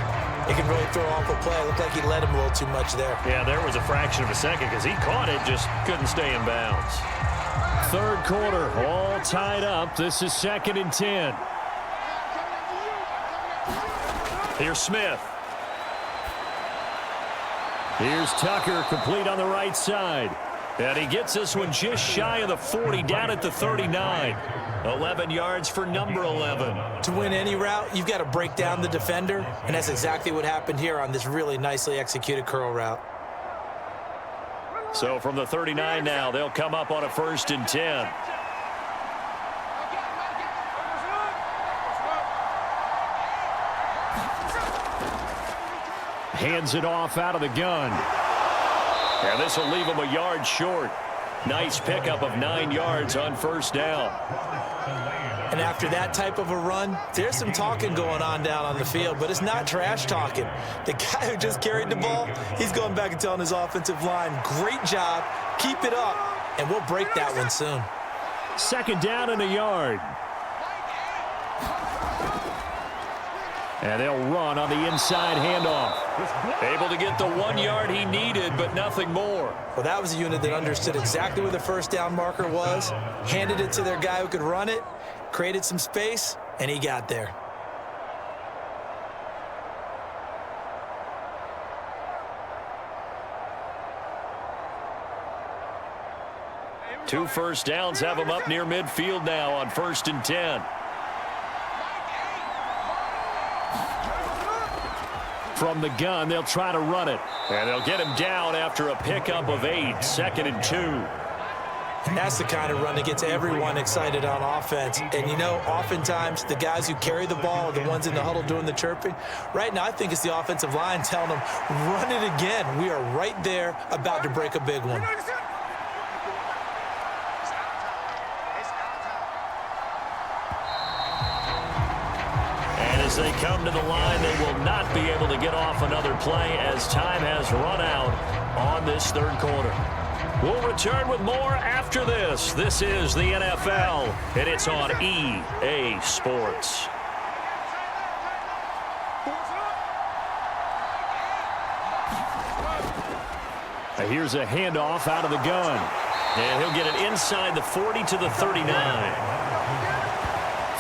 it can really throw off a play. It looked like he led him a little too much there. Yeah, there was a fraction of a second because he caught it, just couldn't stay in bounds. 3rd quarter, all tied up. This is 2nd and 10. Here's Smith. Here's Tucker, complete on the right side. And he gets this one just shy of the 40, down at the 39. 11 yards for number 11. To win any route, you've got to break down the defender, and that's exactly what happened here on this really nicely executed curl route. So from the 39 now, they'll come up on a 1st and 10. Hands it off out of the gun. And this will leave him a yard short. Nice pickup of 9 yards on 1st down. And after that type of a run, there's some talking going on down on the field, but it's not trash talking. The guy who just carried the ball, he's going back and telling his offensive line, great job, keep it up, and we'll break that one soon. 2nd down and a yard. And they'll run on the inside handoff. Able to get the 1 yard he needed, but nothing more. Well, that was a unit that understood exactly where the 1st down marker was, handed it to their guy who could run it, created some space, and he got there. Two 1st downs have him up near midfield now on 1st and 10. From the gun, they'll try to run it. And they'll get him down after a pickup of 8, 2nd and 2. And that's the kind of run that gets everyone excited on offense. And, you know, oftentimes the guys who carry the ball are the ones in the huddle doing the chirping. Right now, I think it's the offensive line telling them, run it again. We are right there about to break a big one. As they come to the line, they will not be able to get off another play as time has run out on this 3rd quarter. We'll return with more after this. This is the NFL, and it's on EA Sports. Here's a handoff out of the gun. And he'll get it inside the 40 to the 39.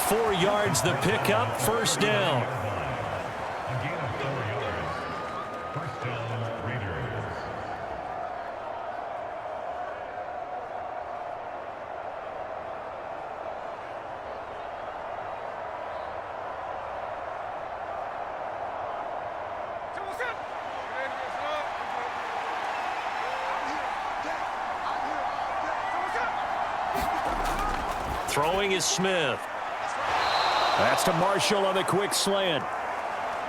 4 yards the pickup, 1st down. A gain of 4 yards. 1st down, Raiders. Throwing is Smith. That's to Marshall on the quick slant.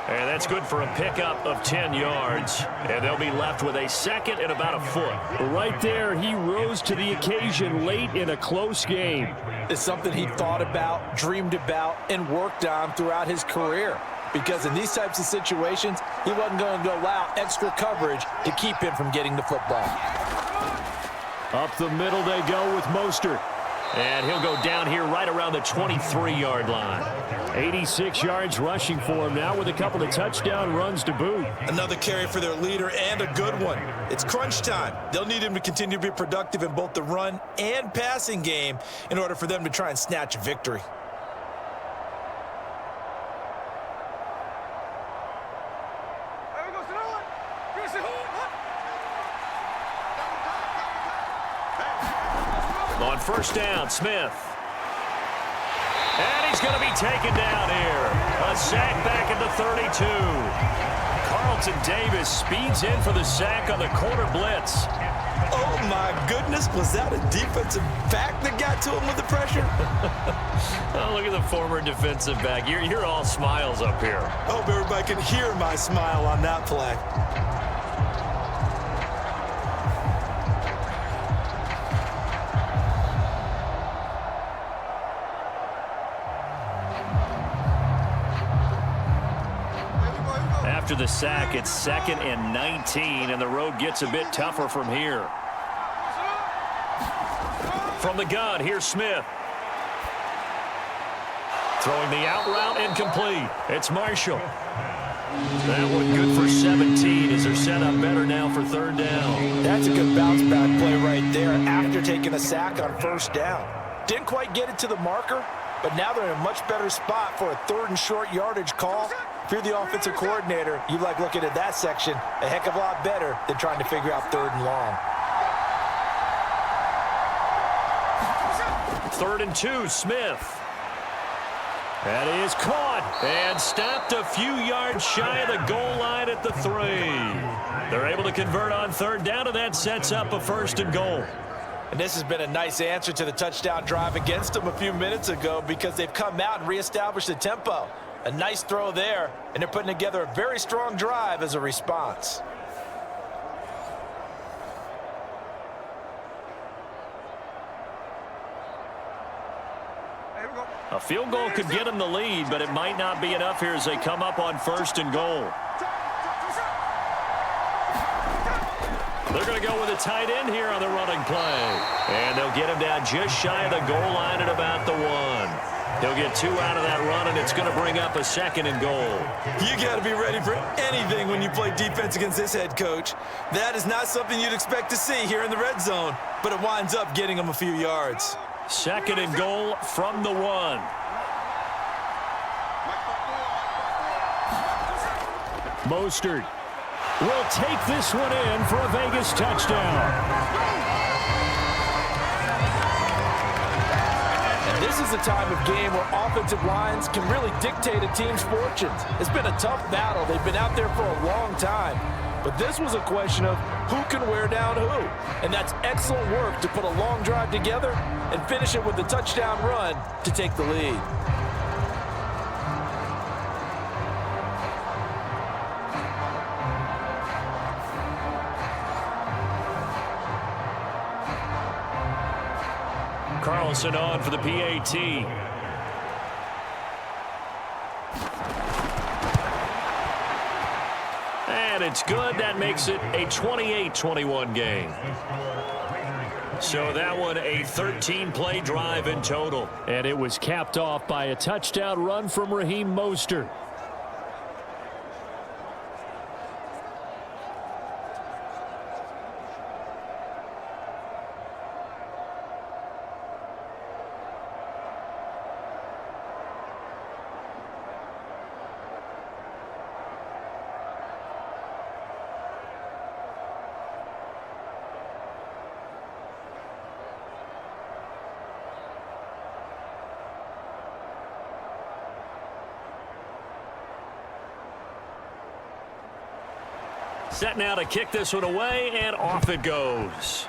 And that's good for a pickup of 10 yards. And they'll be left with a 2nd and about a foot. Right there, he rose to the occasion late in a close game. It's something he thought about, dreamed about, and worked on throughout his career. Because in these types of situations, he wasn't going to allow extra coverage to keep him from getting the football. Up the middle they go with Mostert. And he'll go down here right around the 23-yard line. 86 yards rushing for him now with a couple of touchdown runs to boot. Another carry for their leader and a good one. It's crunch time. They'll need him to continue to be productive in both the run and passing game in order for them to try and snatch a victory. On 1st down, Smith. And he's going to be taken down here. A sack back at the 32. Carlton Davis speeds in for the sack on the corner blitz. Oh, my goodness. Was that a defensive back that got to him with the pressure? Oh, look at the former defensive back. You're all smiles up here. I hope everybody can hear my smile on that play. After the sack, it's 2nd and 19, and the road gets a bit tougher from here. From the gun, here's Smith. Throwing the out route incomplete. It's Marshall. That one good for 17 as they're set up better now for 3rd down. That's a good bounce back play right there after taking a sack on 1st down. Didn't quite get it to the marker, but now they're in a much better spot for a 3rd and short yardage call. If you're the offensive coordinator, you like looking at that section a heck of a lot better than trying to figure out 3rd and long. 3rd and 2, Smith. That is caught and stopped a few yards shy of the goal line at the 3. They're able to convert on third down, and that sets up a 1st and goal. And this has been a nice answer to the touchdown drive against them a few minutes ago because they've come out and reestablished the tempo. A nice throw there, and they're putting together a very strong drive as a response. A field goal could get them the lead, but it might not be enough here as they come up on 1st and goal. They're going to go with a tight end here on the running play. And they'll get him down just shy of the goal line at about the 1. He'll get 2 out of that run, and it's going to bring up a 2nd and goal. You got to be ready for anything when you play defense against this head coach. That is not something you'd expect to see here in the red zone, but it winds up getting him a few yards. 2nd and goal from the 1. Mostert will take this one in for a Vegas touchdown. And this is a time of game where offensive lines can really dictate a team's fortunes. It's been a tough battle. They've been out there for a long time. But this was a question of who can wear down who. And that's excellent work to put a long drive together and finish it with a touchdown run to take the lead. Carlson on for the PAT. And it's good. That makes it a 28-21 game. So that one a 13-play drive in total. And it was capped off by a touchdown run from Raheem Mostert. Set now to kick this one away, and off it goes.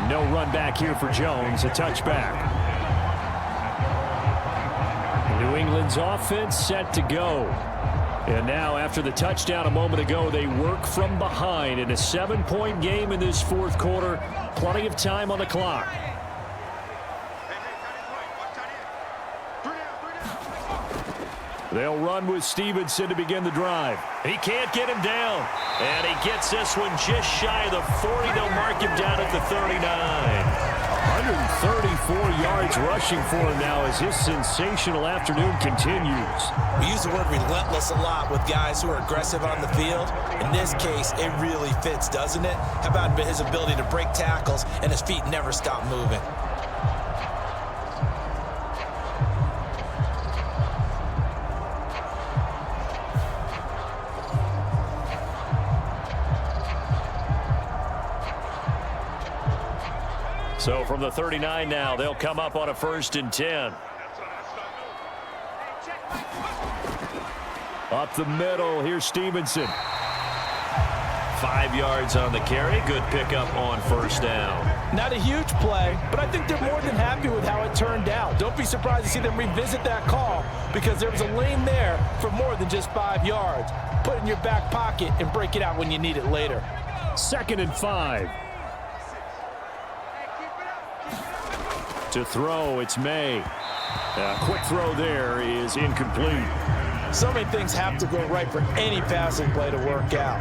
No run back here for Jones, a touchback. New England's offense set to go. And now after the touchdown a moment ago, they work from behind in a 7-point game in this 4th quarter. Plenty of time on the clock. They'll run with Stevenson to begin the drive. He can't get him down. And he gets this one just shy of the 40. They'll mark him down at the 39. 134 yards rushing for him now as his sensational afternoon continues. We use the word relentless a lot with guys who are aggressive on the field. In this case, it really fits, doesn't it? How about his ability to break tackles and his feet never stop moving? So from the 39 now, they'll come up on a 1st and 10. Up the middle, here's Stevenson. 5 yards on the carry. Good pickup on 1st down. Not a huge play, but I think they're more than happy with how it turned out. Don't be surprised to see them revisit that call because there was a lane there for more than just 5 yards. Put it in your back pocket and break it out when you need it later. 2nd and 5. To throw, it's May. A quick throw there is incomplete. So many things have to go right for any passing play to work out.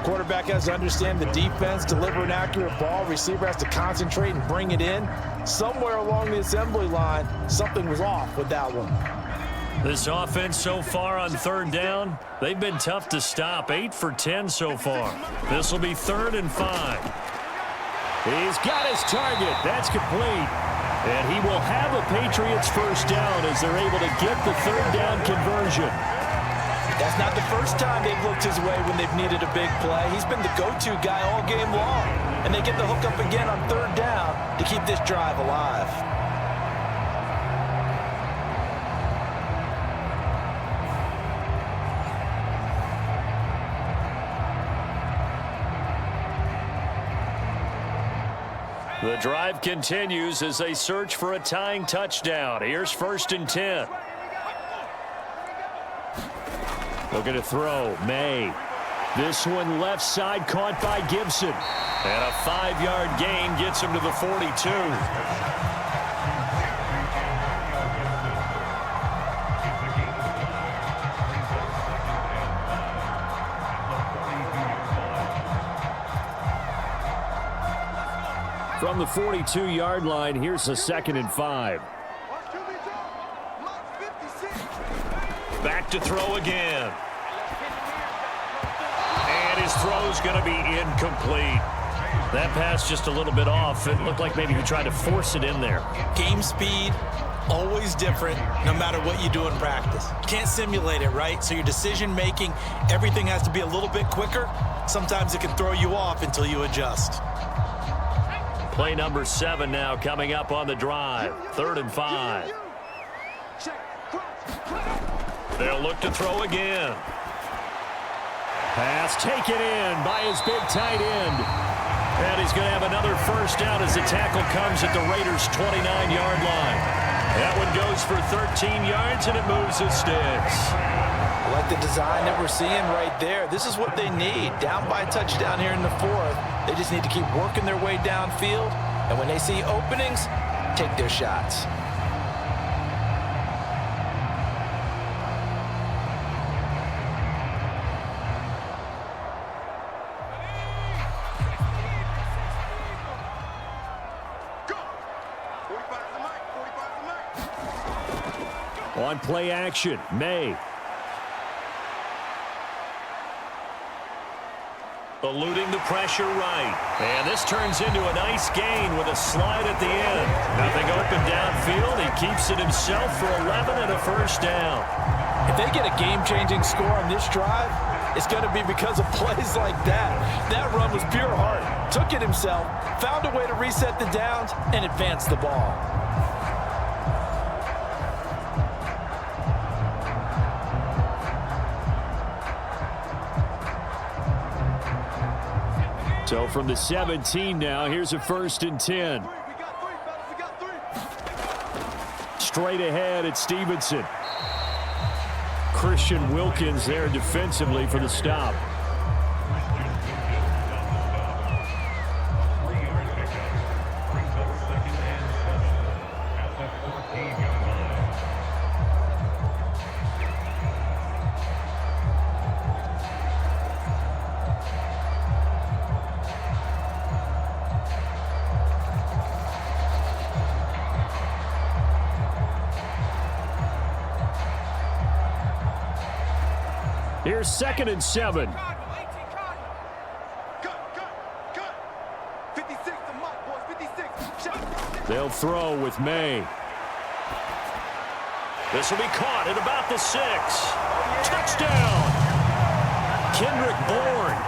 Quarterback has to understand the defense, deliver an accurate ball. Receiver has to concentrate and bring it in. Somewhere along the assembly line, something was off with that one. This offense so far on 3rd down, they've been tough to stop. 8 for 10 so far. This will be 3rd and 5. He's got his target. That's complete. And he will have a Patriots 1st down as they're able to get the 3rd down conversion. That's not the first time they've looked his way when they've needed a big play. He's been the go-to guy all game long. and they get the hook up again on third down to keep this drive alive. The drive continues as they search for a tying touchdown. Here's 1st and 10. Looking to throw. May. This one left side caught by Gibson. And a 5-yard gain gets him to the 42. From the 42-yard line, here's a 2nd and 5. Back to throw again. And his throw's going to be incomplete. That pass just a little bit off. It looked like maybe he tried to force it in there. Game speed, always different, no matter what you do in practice. You can't simulate it, right? So your decision-making, everything has to be a little bit quicker. Sometimes it can throw you off until you adjust. Play number 7 now coming up on the drive. 3rd and 5. They'll look to throw again. Pass taken in by his big tight end. And he's going to have another first down as the tackle comes at the Raiders' 29-yard line. That one goes for 13 yards, and it moves his sticks. I like the design that we're seeing right there. This is what they need. Down by a touchdown here in the 4th. They just need to keep working their way downfield. And when they see openings, take their shots. On play action, May. Eluding the pressure right. And this turns into a nice gain with a slide at the end. Nothing open downfield. He keeps it himself for 11 and a first down. If they get a game-changing score on this drive, it's going to be because of plays like that. That run was pure heart. Took it himself, found a way to reset the downs, and advance the ball. So from the 17 now, here's a 1st and 10. Straight ahead at Stevenson. Christian Wilkins there defensively for the stop. Here's 2nd and 7. They'll throw with May. This will be caught at about the 6. Touchdown! Kendrick Bourne,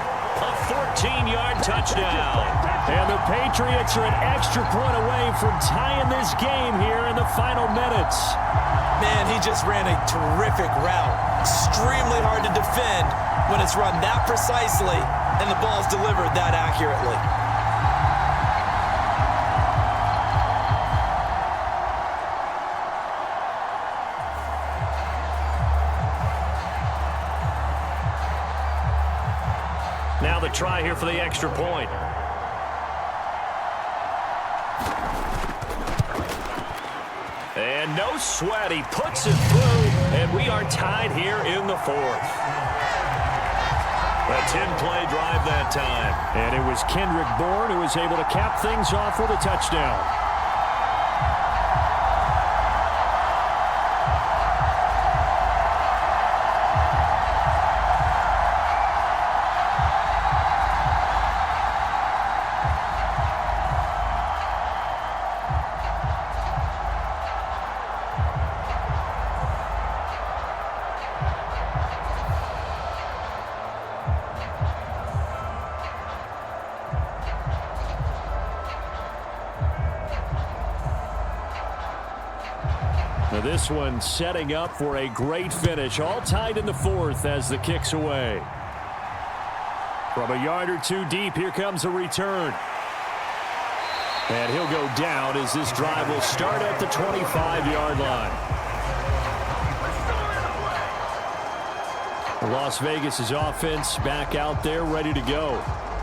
a 14-yard touchdown. And the Patriots are an extra point away from tying this game here in the final minutes. Man, he just ran a terrific route. Extremely hard to defend when it's run that precisely and the ball's delivered that accurately. Now the try here for the extra point. And no sweat, he puts it through, and we are tied here in the 4th. A 10-play drive that time. And it was Kendrick Bourne who was able to cap things off with a touchdown. Now this one setting up for a great finish. All tied in the fourth as the kick's away. From a yard or two deep, here comes a return. And he'll go down as this drive will start at the 25-yard line. Las Vegas' offense back out there ready to go.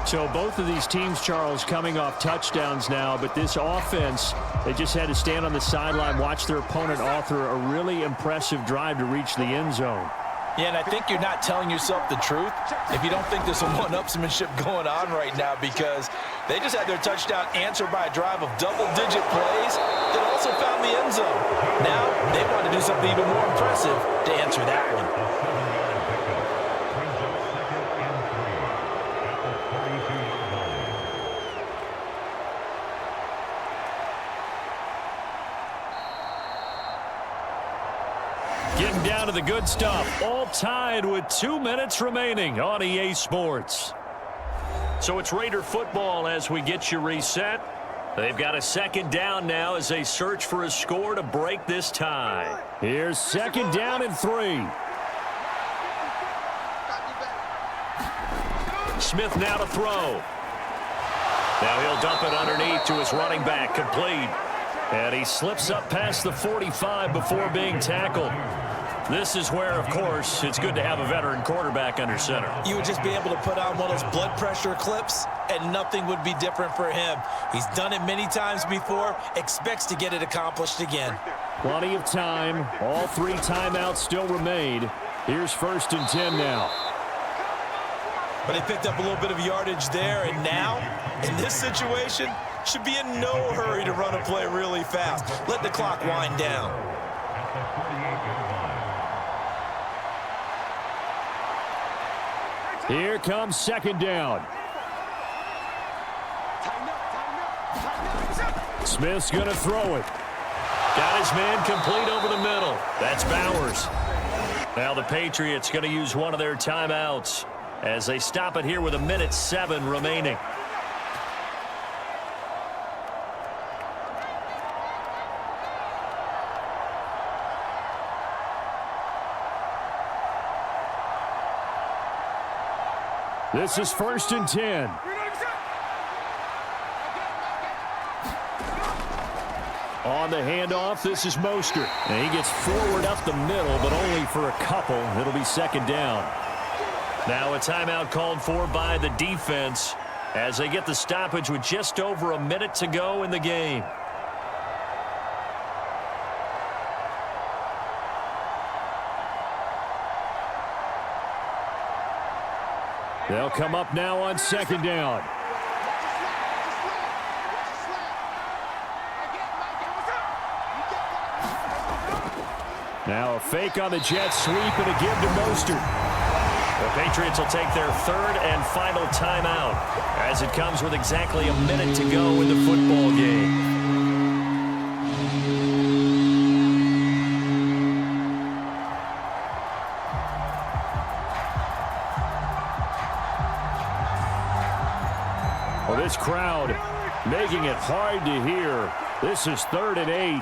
So both of these teams, Charles, coming off touchdowns now, but this offense, they just had to stand on the sideline, watch their opponent author a really impressive drive to reach the end zone. Yeah, and I think you're not telling yourself the truth if you don't think there's some one-upsmanship going on right now, because they just had their touchdown answered by a drive of double-digit plays that also found the end zone. Now they want to do something even more impressive to answer that one. Getting down to the good stuff. All tied with 2 minutes remaining on EA Sports. So it's Raider football as we get you reset. They've got a second down now as they search for a score to break this tie. Here's second down and 3. Smith now to throw. Now he'll dump it underneath to his running back, complete. And he slips up past the 45 before being tackled. This is where, of course, it's good to have a veteran quarterback under center. You would just be able to put on one of those blood pressure clips, and nothing would be different for him. He's done it many times before, expects to get it accomplished again. Plenty of time. All 3 timeouts still remain. Here's 1st and 10 now. But he picked up a little bit of yardage there, and now, in this situation, should be in no hurry to run a play really fast. Let the clock wind down. At the 48-yard line. Here comes second down. Smith's going to throw it. Got his man complete over the middle. That's Bowers. Now the Patriots going to use one of their timeouts as they stop it here with 1:07 remaining. This is 1st and 10. On the handoff, this is Mostert. And he gets forward up the middle, but only for a couple. It'll be second down. Now a timeout called for by the defense as they get the stoppage with just over a minute to go in the game. They'll come up now on second down. Now a fake on the jet sweep and a give to Mostert. The Patriots will take their 3rd and final timeout as it comes with exactly a minute to go in the football game. Well, this crowd making it hard to hear. This is 3rd and 8.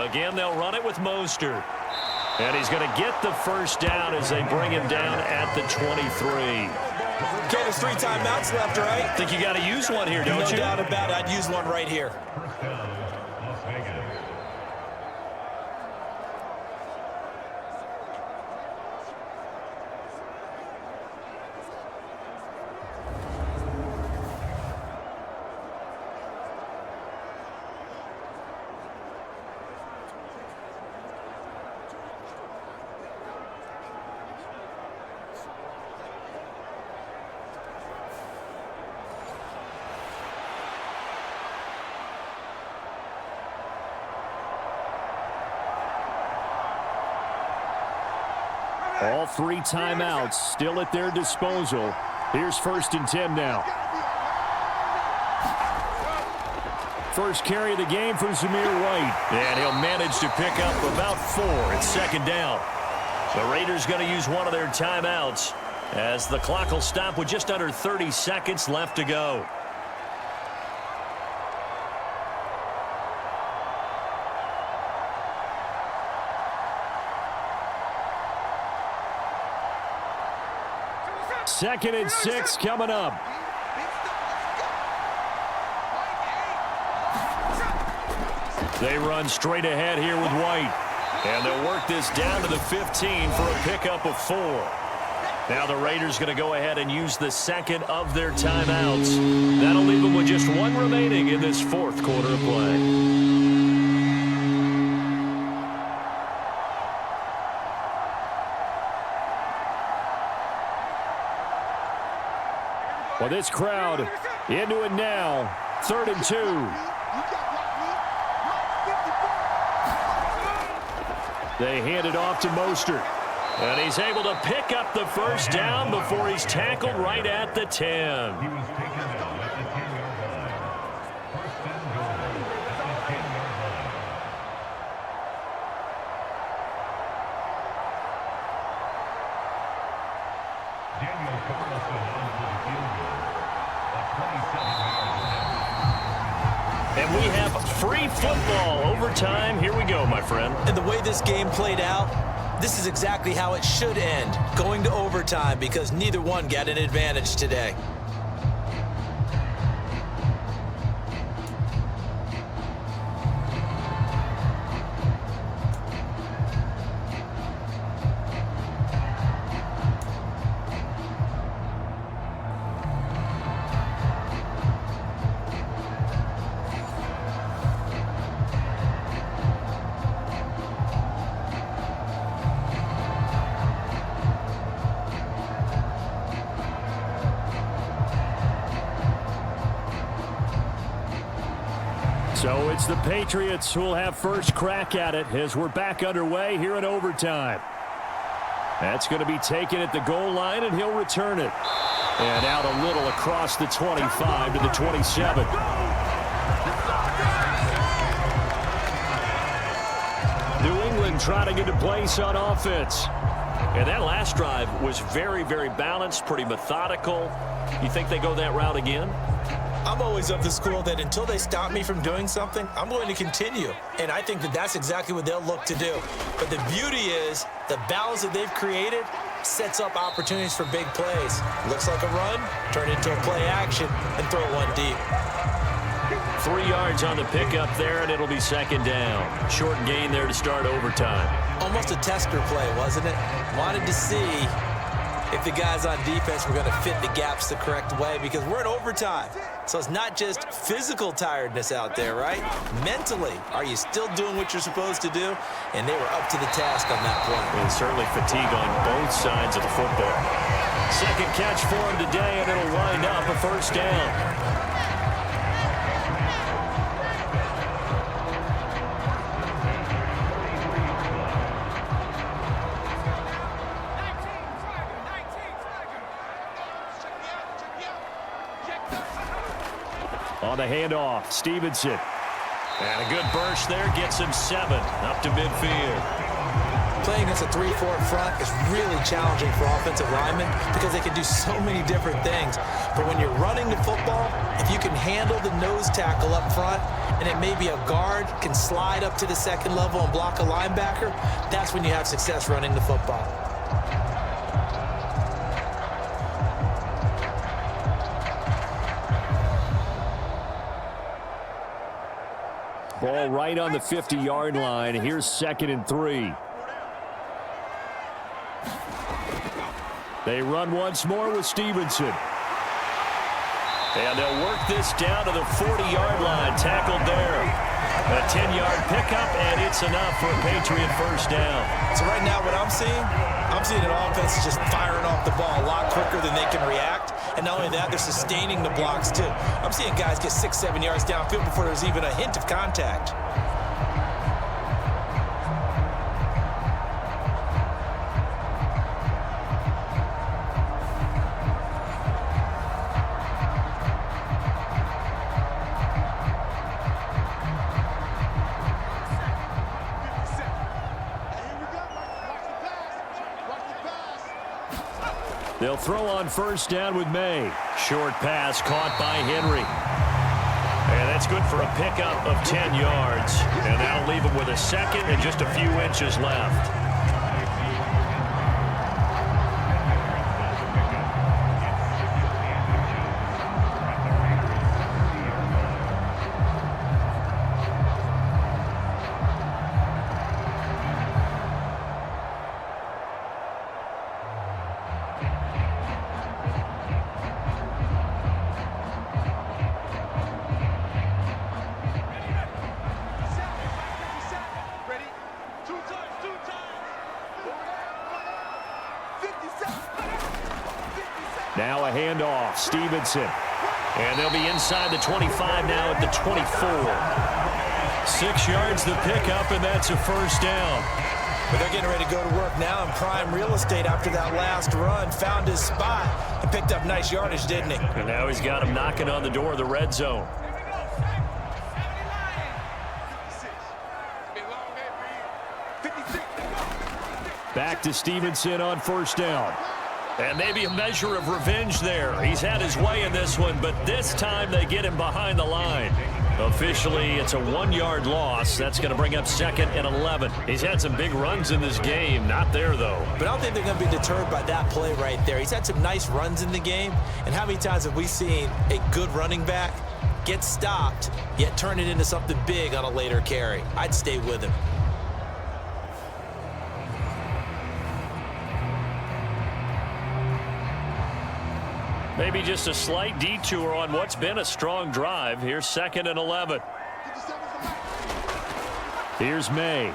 Again, they'll run it with Mostert. And he's going to get the first down as they bring him down at the 23. Okay, there's 3 timeouts left, right? I think you got to use one here, don't you? No doubt about it. I'd use one right here. First down, Las Vegas. All 3 timeouts still at their disposal. Here's 1st and 10 now. First carry of the game for Zamir White. And he'll manage to pick up about 4 at second down. The Raiders going to use one of their timeouts as the clock will stop with just under 30 seconds left to go. 2nd and 6 coming up. They run straight ahead here with White. And they'll work this down to the 15 for a pickup of 4. Now the Raiders going to go ahead and use the second of their timeouts. That'll leave them with just 1 remaining in this 4th quarter of play. Well, this crowd into it now. 3rd and 2. They hand it off to Mostert. And he's able to pick up the first down before he's tackled right at the 10. He was taken down at the 10-yard line. First and goal at the 10-yard line. Daniel Carlson on for the field goal. A 27-yard attempt. And we have free football overtime. Here we go, my friend. And the way this game played out, this is exactly how it should end, going to overtime, because neither one got an advantage today. So it's the Patriots who will have first crack at it as we're back underway here in overtime. That's going to be taken at the goal line, and he'll return it. And out a little across the 25 to the 27. New England trying to get a place on offense. And that last drive was very, very balanced, pretty methodical. You think they go that route again? I'm always of the school that until they stop me from doing something, I'm going to continue. And I think that that's exactly what they'll look to do. But the beauty is the balance that they've created sets up opportunities for big plays. Looks like a run, turn it into a play action, and throw one deep. 3 yards on the pickup there, and it'll be 2nd down. Short gain there to start overtime. Almost a tester play, wasn't it? Wanted to see if the guys on defense were going to fit the gaps the correct way, because we're in overtime. So it's not just physical tiredness out there, right? Mentally, are you still doing what you're supposed to do? And they were up to the task on that point. And certainly fatigue on both sides of the football. Second catch for him today, and it'll wind up a first down. On the handoff, Stevenson. And a good burst there gets him 7 up to midfield. Playing against a 3-4 front is really challenging for offensive linemen because they can do so many different things. But when you're running the football, if you can handle the nose tackle up front, and it may be a guard can slide up to the 2nd level and block a linebacker, that's when you have success running the football. Ball right on the 50-yard line. Here's 2nd and 3. They run once more with Stevenson. And they'll work this down to the 40-yard line. Tackled there. A 10-yard pickup, and it's enough for a Patriot first down. So right now what I'm seeing an offense is just firing off the ball a lot quicker than they can react. And not only that, they're sustaining the blocks too. I'm seeing guys get 6-7 yards downfield before there's even a hint of contact. They'll throw on first down with May. Short pass caught by Henry. And that's good for a pickup of 10 yards. And that'll leave him with a 2nd and just a few inches left. Now a handoff. Stevenson. And they'll be inside the 25 now at the 24. 6 yards the pickup, and that's a first down. But they're getting ready to go to work now in prime real estate after that last run. Found his spot and picked up nice yardage, didn't he? And now he's got him knocking on the door of the red zone. Back to Stevenson on first down. And maybe a measure of revenge there. He's had his way in this one, but this time they get him behind the line. Officially, it's a 1-yard loss. That's going to bring up 2nd and 11. He's had some big runs in this game. Not there, though. But I don't think they're going to be deterred by that play right there. He's had some nice runs in the game. And how many times have we seen a good running back get stopped, yet turn it into something big on a later carry? I'd stay with him. Maybe just a slight detour on what's been a strong drive. Here's 2nd and 11. Here's May.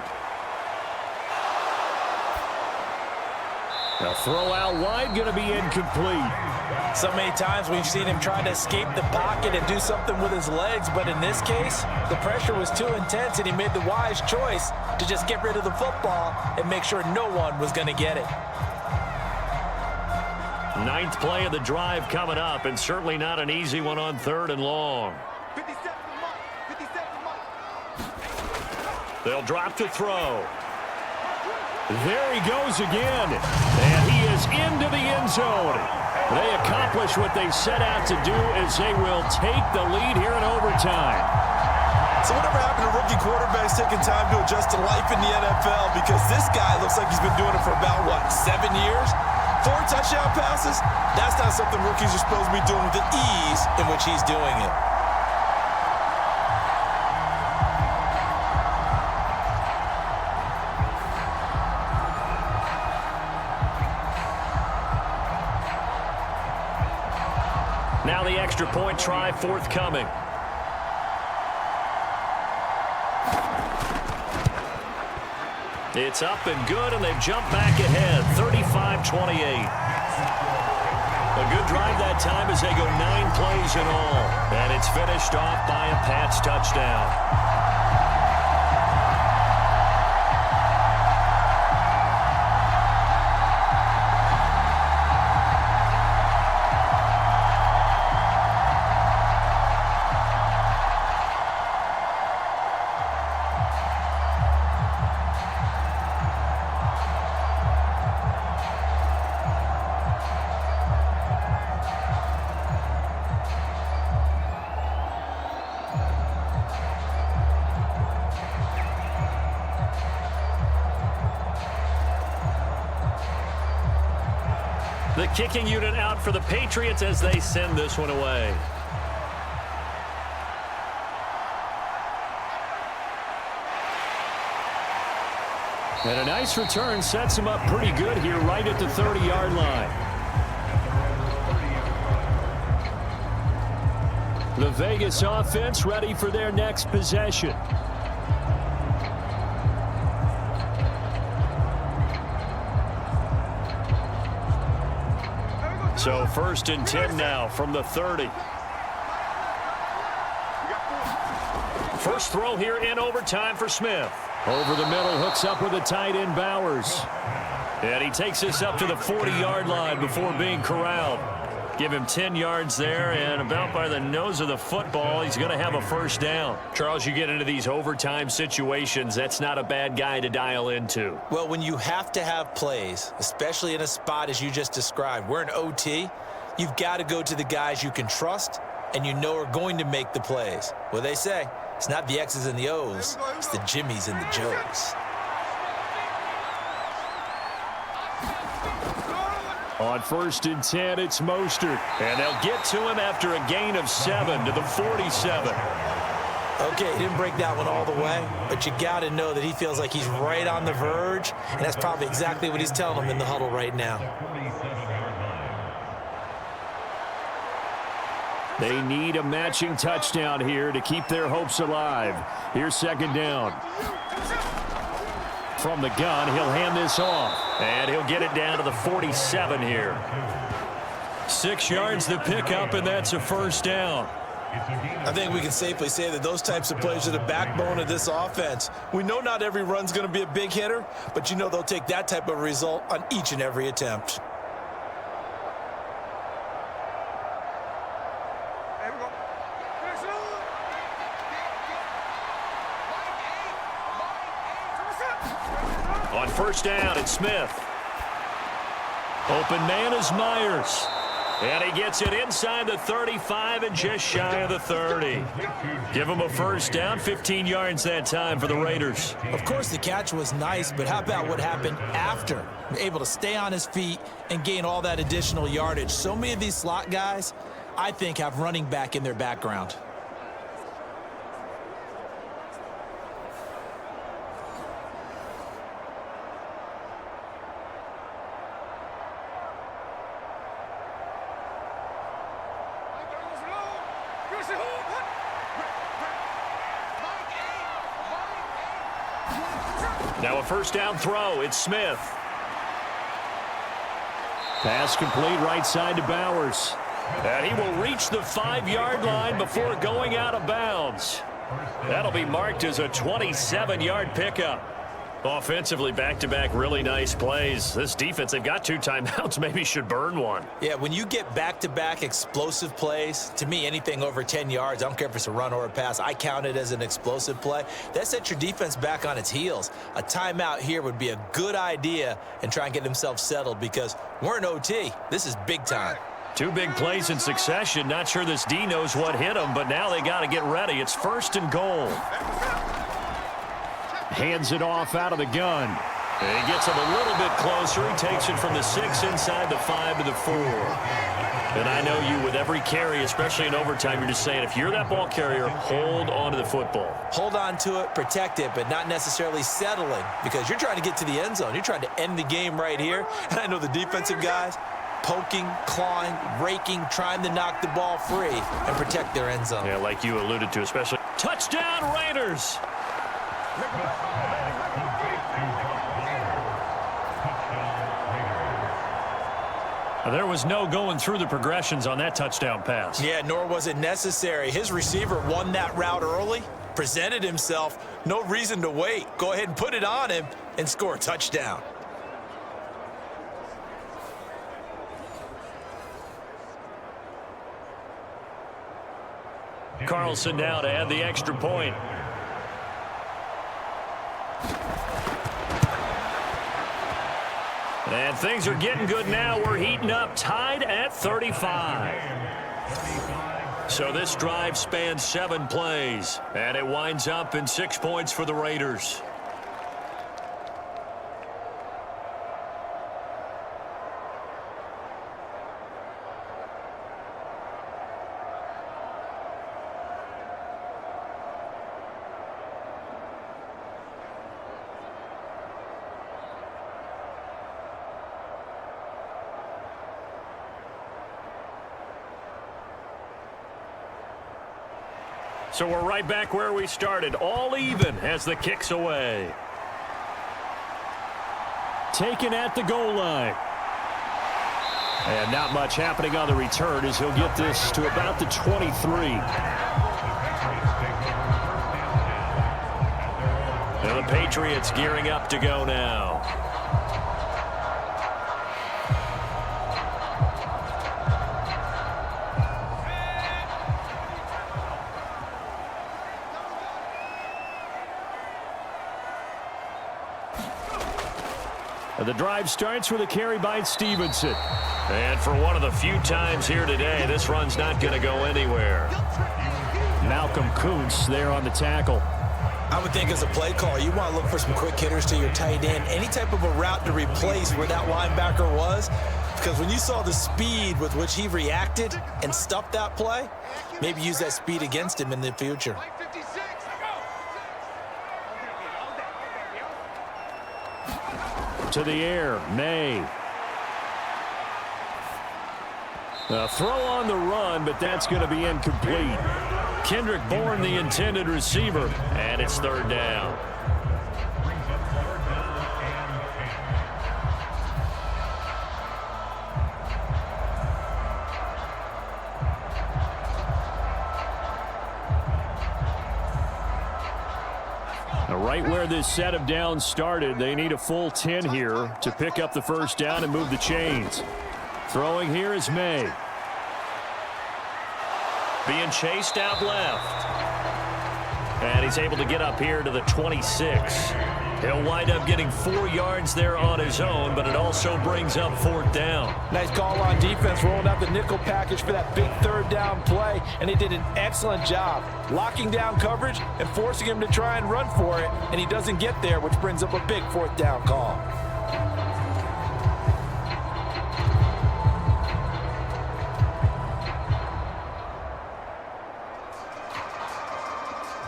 A throw out wide, going to be incomplete. So many times we've seen him try to escape the pocket and do something with his legs, but in this case, the pressure was too intense and he made the wise choice to just get rid of the football and make sure no one was going to get it. 9th play of the drive coming up, and certainly not an easy one on 3rd and long. They'll drop to throw. There he goes again, and he is into the end zone. They accomplish what they set out to do as they will take the lead here in overtime. So whatever happened to rookie quarterbacks taking time to adjust to life in the NFL? Because this guy looks like he's been doing it for about, 7 years? 4 touchdown passes? That's not something rookies are supposed to be doing with the ease in which he's doing it. Now the extra point try forthcoming. It's up and good, and they've jumped back ahead, 35-28. A good drive that time as they go 9 plays in all. And it's finished off by a Pats touchdown. The kicking unit out for the Patriots as they send this one away. And a nice return sets him up pretty good here right at the 30-yard line. The Vegas offense ready for their next possession. So 1st and 10 now from the 30. First throw here in overtime for Smith. Over the middle, hooks up with a tight end, Bowers. And he takes us up to the 40-yard line before being corralled. Give him 10 yards there, and about by the nose of the football, he's going to have a first down. Charles, you get into these overtime situations, that's not a bad guy to dial into. Well, when you have to have plays, especially in a spot as you just described, we're in OT, you've got to go to the guys you can trust and you know are going to make the plays. Well, they say it's not the X's and the O's, it's the Jimmies and the Joes. On 1st and 10, it's Mostert. And they'll get to him after a gain of 7 to the 47. Okay, he didn't break that one all the way, but you got to know that he feels like he's right on the verge, and that's probably exactly what he's telling them in the huddle right now. They need a matching touchdown here to keep their hopes alive. Here's 2nd down. From the gun, he'll hand this off. And he'll get it down to the 47 here. 6 yards to pick up, and that's a first down. I think we can safely say that those types of plays are the backbone of this offense. We know not every run's going to be a big hitter, but you know they'll take that type of result on each and every attempt. On first down, it's Smith. Open man is Myers. And he gets it inside the 35 and just shy of the 30. Give him a first down, 15 yards that time for the Raiders. Of course, the catch was nice, but how about what happened after? Able to stay on his feet and gain all that additional yardage. So many of these slot guys, I think, have running back in their background. Now a first down throw. It's Smith. Pass complete right side to Bowers. And he will reach the 5-yard line before going out of bounds. That'll be marked as a 27-yard pickup. Offensively, back-to-back really nice plays. This defense, they've got 2 timeouts, maybe should burn one. Yeah, when you get back-to-back explosive plays, to me, anything over 10 yards, I don't care if it's a run or a pass, I count it as an explosive play. That sets your defense back on its heels. A timeout here would be a good idea and try and get themselves settled because we're in OT. This is big time. 2 big plays in succession. Not sure this D knows what hit him, but now they got to get ready. It's 1st and goal. Hands it off out of the gun. And he gets him a little bit closer. He takes it from the 6 inside the 5 to the 4. And I know you, with every carry, especially in overtime, you're just saying, if you're that ball carrier, hold on to the football. Hold on to it, protect it, but not necessarily settling because you're trying to get to the end zone. You're trying to end the game right here. And I know the defensive guys, poking, clawing, raking, trying to knock the ball free and protect their end zone. Yeah, like you alluded to, especially. Touchdown, Raiders! There was no going through the progressions on that touchdown pass. Yeah, nor was it necessary. His receiver won that route early, presented himself. No reason to wait. Go ahead and put it on him and score a touchdown. Carlson now to add the extra point. And things are getting good now. We're heating up, tied at 35. So this drive spans 7 plays, and it winds up in 6 points for the Raiders. So we're right back where we started, all even as the kick's away. Taken at the goal line. And not much happening on the return as he'll get this to about the 23. And the Patriots gearing up to go now. The drive starts with a carry by Stevenson. And for one of the few times here today, this run's not going to go anywhere. Malcolm Kuntz there on the tackle. I would think as a play call, you want to look for some quick hitters to your tight end. Any type of a route to replace where that linebacker was. Because when you saw the speed with which he reacted and stuffed that play, maybe use that speed against him in the future. To the air, May. A throw on the run, but that's going to be incomplete. Kendrick Bourne, the intended receiver, and it's 3rd down. Right where this set of downs started, they need a full 10 here to pick up the first down and move the chains. Throwing here is May. Being chased out left. And he's able to get up here to the 26. He'll wind up getting 4 yards there on his own, but it also brings up 4th down. Nice call on defense, rolling out the nickel package for that big 3rd down play, and he did an excellent job locking down coverage and forcing him to try and run for it, and he doesn't get there, which brings up a big 4th down call.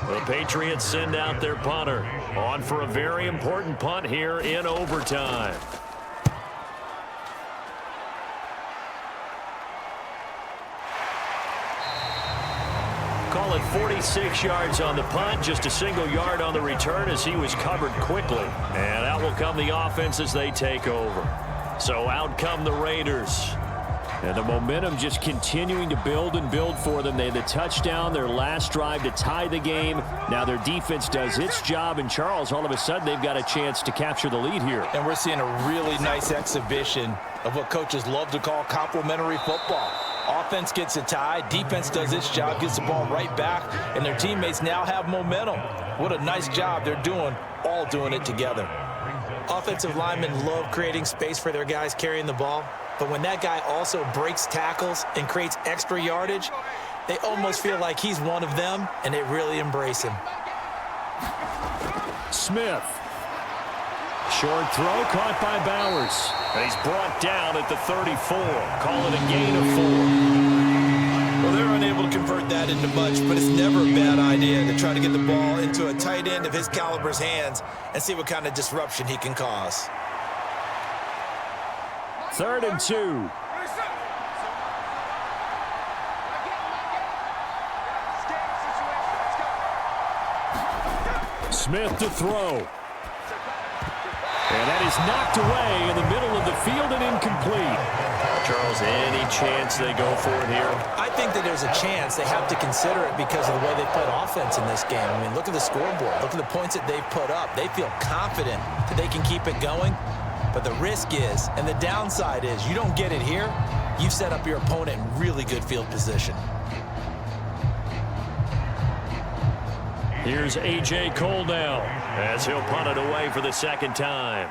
The Patriots send out their punter. On for a very important punt here in overtime. Call it 46 yards on the punt, just a single yard on the return as he was covered quickly. And out will come the offense as they take over. So out come the Raiders. And the momentum just continuing to build and build for them. They had the touchdown, their last drive to tie the game. Now their defense does its job, and Charles, all of a sudden, they've got a chance to capture the lead here. And we're seeing a really nice exhibition of what coaches love to call complementary football. Offense gets a tie, defense does its job, gets the ball right back, and their teammates now have momentum. What a nice job they're doing, all doing it together. Offensive linemen love creating space for their guys carrying the ball. But when that guy also breaks tackles and creates extra yardage, they almost feel like he's one of them, and they really embrace him. Smith. Short throw caught by Bowers. And he's brought down at the 34. Call it a gain of 4. Well, they're unable to convert that into much, but it's never a bad idea to try to get the ball into a tight end of his caliber's hands and see what kind of disruption he can cause. 3rd and 2. Smith to throw. And that is knocked away in the middle of the field and incomplete. Charles, any chance they go for it here? I think that there's a chance. They have to consider it because of the way they played offense in this game. I mean, look at the scoreboard. Look at the points that they've put up. They feel confident that they can keep it going. But the risk is, and the downside is, you don't get it here, you've set up your opponent in really good field position. Here's A.J. Cole now as he'll punt it away for the 2nd time.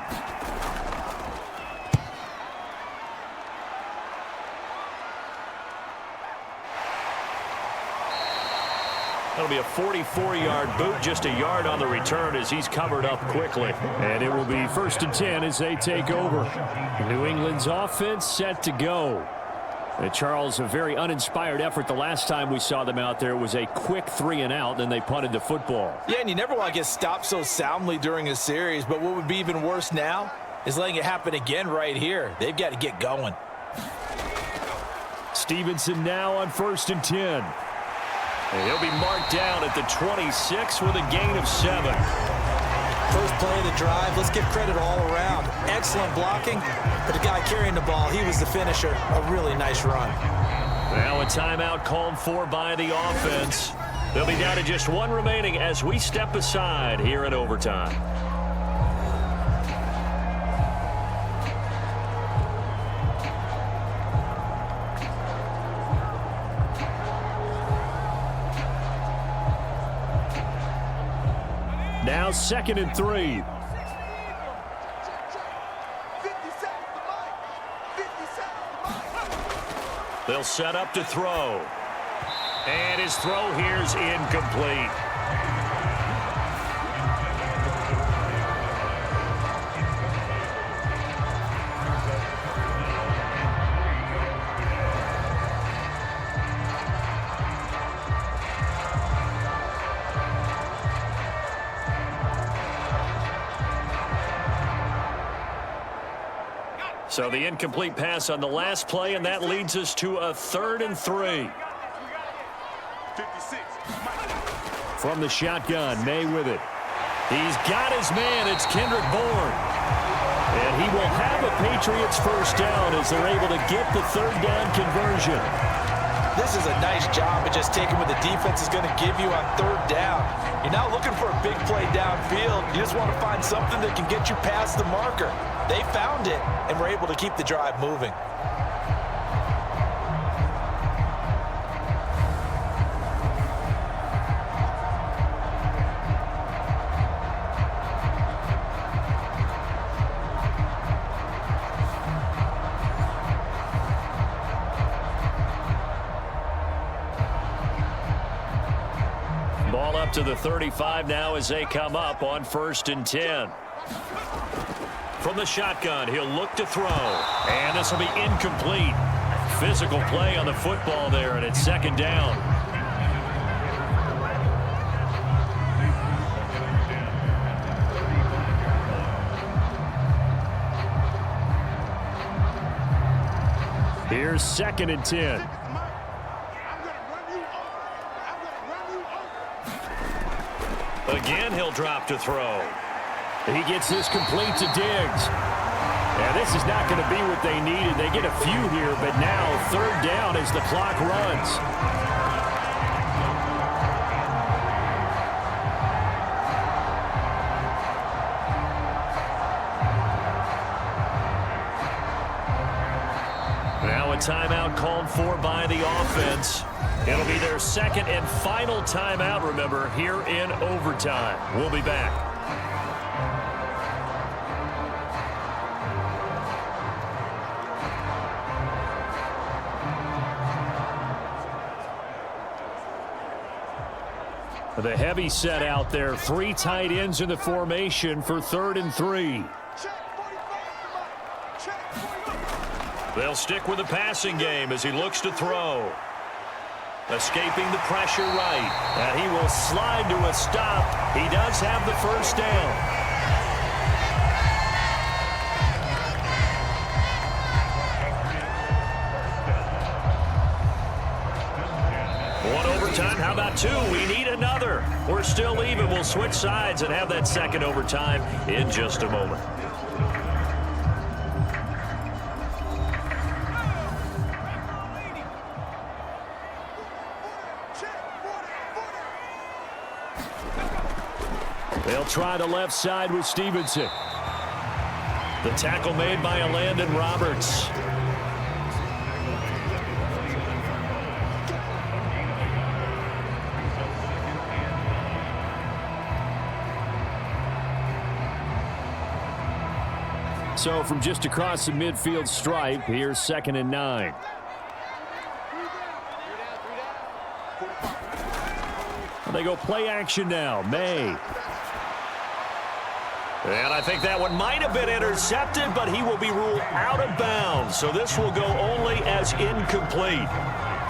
That'll be a 44-yard boot, just a yard on the return as he's covered up quickly. And it will be 1st and 10 as they take over. New England's offense set to go. And Charles, a very uninspired effort. The last time we saw them out there was a quick 3-and-out, then they punted the football. Yeah, and you never want to get stopped so soundly during a series, but what would be even worse now is letting it happen again right here. They've got to get going. Stevenson now on 1st and 10. And he'll be marked down at the 26 with a gain of 7. First play of the drive, let's give credit all around. Excellent blocking, but the guy carrying the ball, he was the finisher. A really nice run. Now a timeout called for by the offense. They'll be down to just 1 remaining as we step aside here in overtime. Now 2nd and 3. They'll set up to throw. And his throw here's incomplete. So the incomplete pass on the last play, and that leads us to a 3rd and 3. 56. From the shotgun, May with it. He's got his man. It's Kendrick Bourne. And he will have a Patriots first down as they're able to get the 3rd down conversion. This is a nice job of just taking what the defense is going to give you on third down. You're not looking for a big play downfield. You just want to find something that can get you past the marker. They found it and were able to keep the drive moving. Ball up to the 35 now as they come up on 1st and 10. From the shotgun, he'll look to throw. And this will be incomplete. Physical play on the football there, and it's 2nd down. Here's 2nd and 10. Again, he'll drop to throw. He gets this complete to Diggs. And this is not going to be what they needed. They get a few here, but now 3rd down as the clock runs. Now a timeout called for by the offense. It'll be their 2nd and final timeout, remember, here in overtime. We'll be back. The heavy set out there. 3 tight ends in the formation for 3rd and 3. They'll stick with the passing game as he looks to throw. Escaping the pressure right. And he will slide to a stop. He does have the 1st down. One overtime. How about 2? We need another. We're still even. We'll switch sides and have that 2nd overtime in just a moment. They'll try the left side with Stevenson. The tackle made by Landon Roberts. So from just across the midfield stripe, here's 2nd and 9. They go play action now. May. And I think that one might have been intercepted, but he will be ruled out of bounds. So this will go only as incomplete.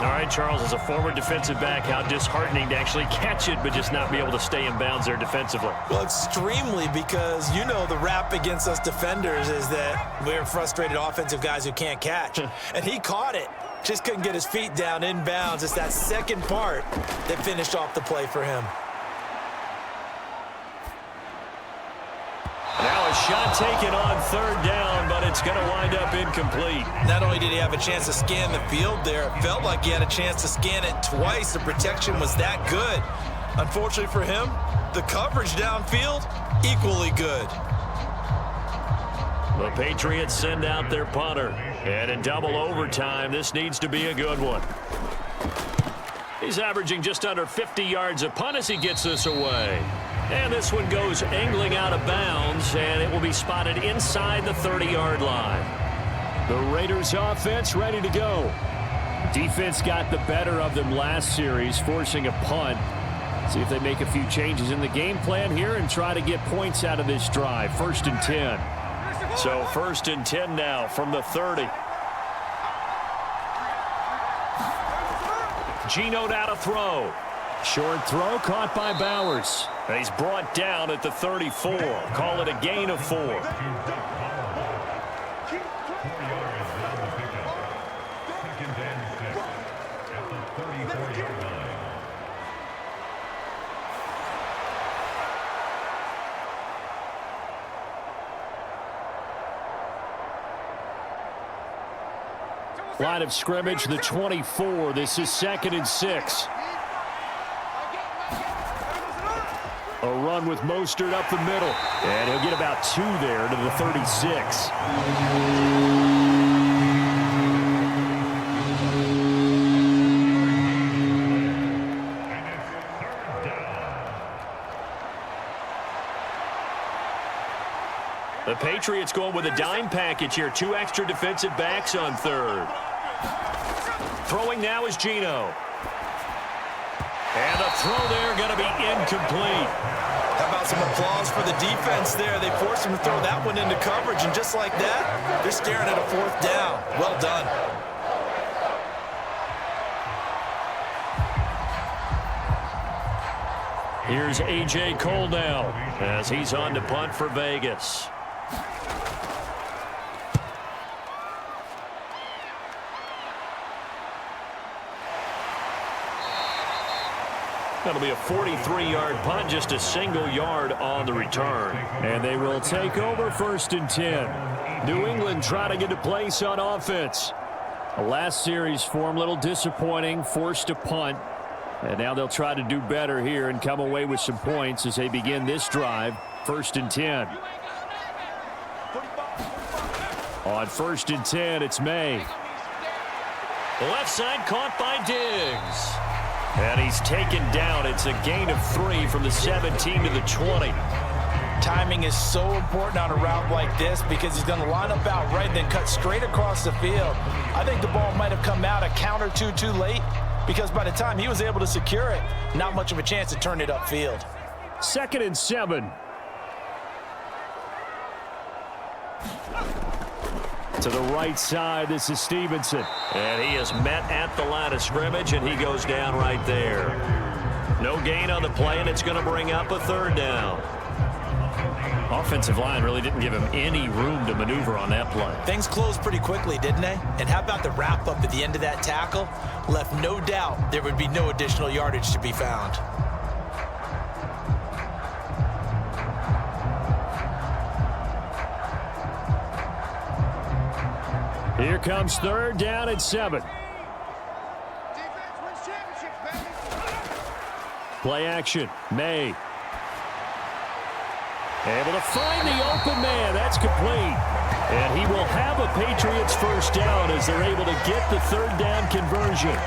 All right, Charles, as a former defensive back, how disheartening to actually catch it, but just not be able to stay in bounds there defensively. Well, extremely, because you know the rap against us defenders is that we're frustrated offensive guys who can't catch. And he caught it. Just couldn't get his feet down in bounds. It's that second part that finished off the play for him. Now a shot taken on 3rd down, but it's going to wind up incomplete. Not only did he have a chance to scan the field there, it felt like he had a chance to scan it twice. The protection was that good. Unfortunately for him, the coverage downfield, equally good. The Patriots send out their punter. And in double overtime, this needs to be a good one. He's averaging just under 50 yards a punt as he gets this away. And this one goes angling out of bounds, and it will be spotted inside the 30-yard line. The Raiders offense ready to go. Defense got the better of them last series, forcing a punt. See if they make a few changes in the game plan here and try to get points out of this drive. 1st and 10. So 1st and 10 now from the 30. Geno out of throw. Short throw caught by Bowers. He's brought down at the 34. Call it a gain of 4. Line of scrimmage, the 24. This is 2nd and 6. A run with Mostert up the middle. And he'll get about 2 there to the 36. The Patriots going with a dime package here. 2 extra defensive backs on 3rd. Throwing now is Geno. And the throw there going to be incomplete. How about some applause for the defense there? They forced him to throw that one into coverage, and just like that, they're staring at a 4th down. Well done. Here's A.J. Cole now as he's on to punt for Vegas. That'll be a 43-yard punt, just a single yard on the return. And they will take over 1st and 10. New England trying to get a place on offense. The last series for them, a little disappointing, forced to punt. And now they'll try to do better here and come away with some points as they begin this drive. 1st and 10. On 1st and 10, it's May. Left side caught by Diggs. And he's taken down. It's a gain of 3 from the 17 to the 20. Timing is so important on a route like this because he's going to line up out right, then cut straight across the field. I think the ball might have come out a count or two too late because by the time he was able to secure it, not much of a chance to turn it upfield. 2nd and 7. To the right side, this is Stevenson. And he is met at the line of scrimmage, and he goes down right there. No gain on the play, and it's going to bring up a 3rd down. Offensive line really didn't give him any room to maneuver on that play. Things closed pretty quickly, didn't they? And how about the wrap-up at the end of that tackle? Left no doubt there would be no additional yardage to be found. Here comes 3rd down and 7. Play action. May. Able to find the open man. That's complete. And he will have a Patriots 1st down as they're able to get the 3rd down conversion.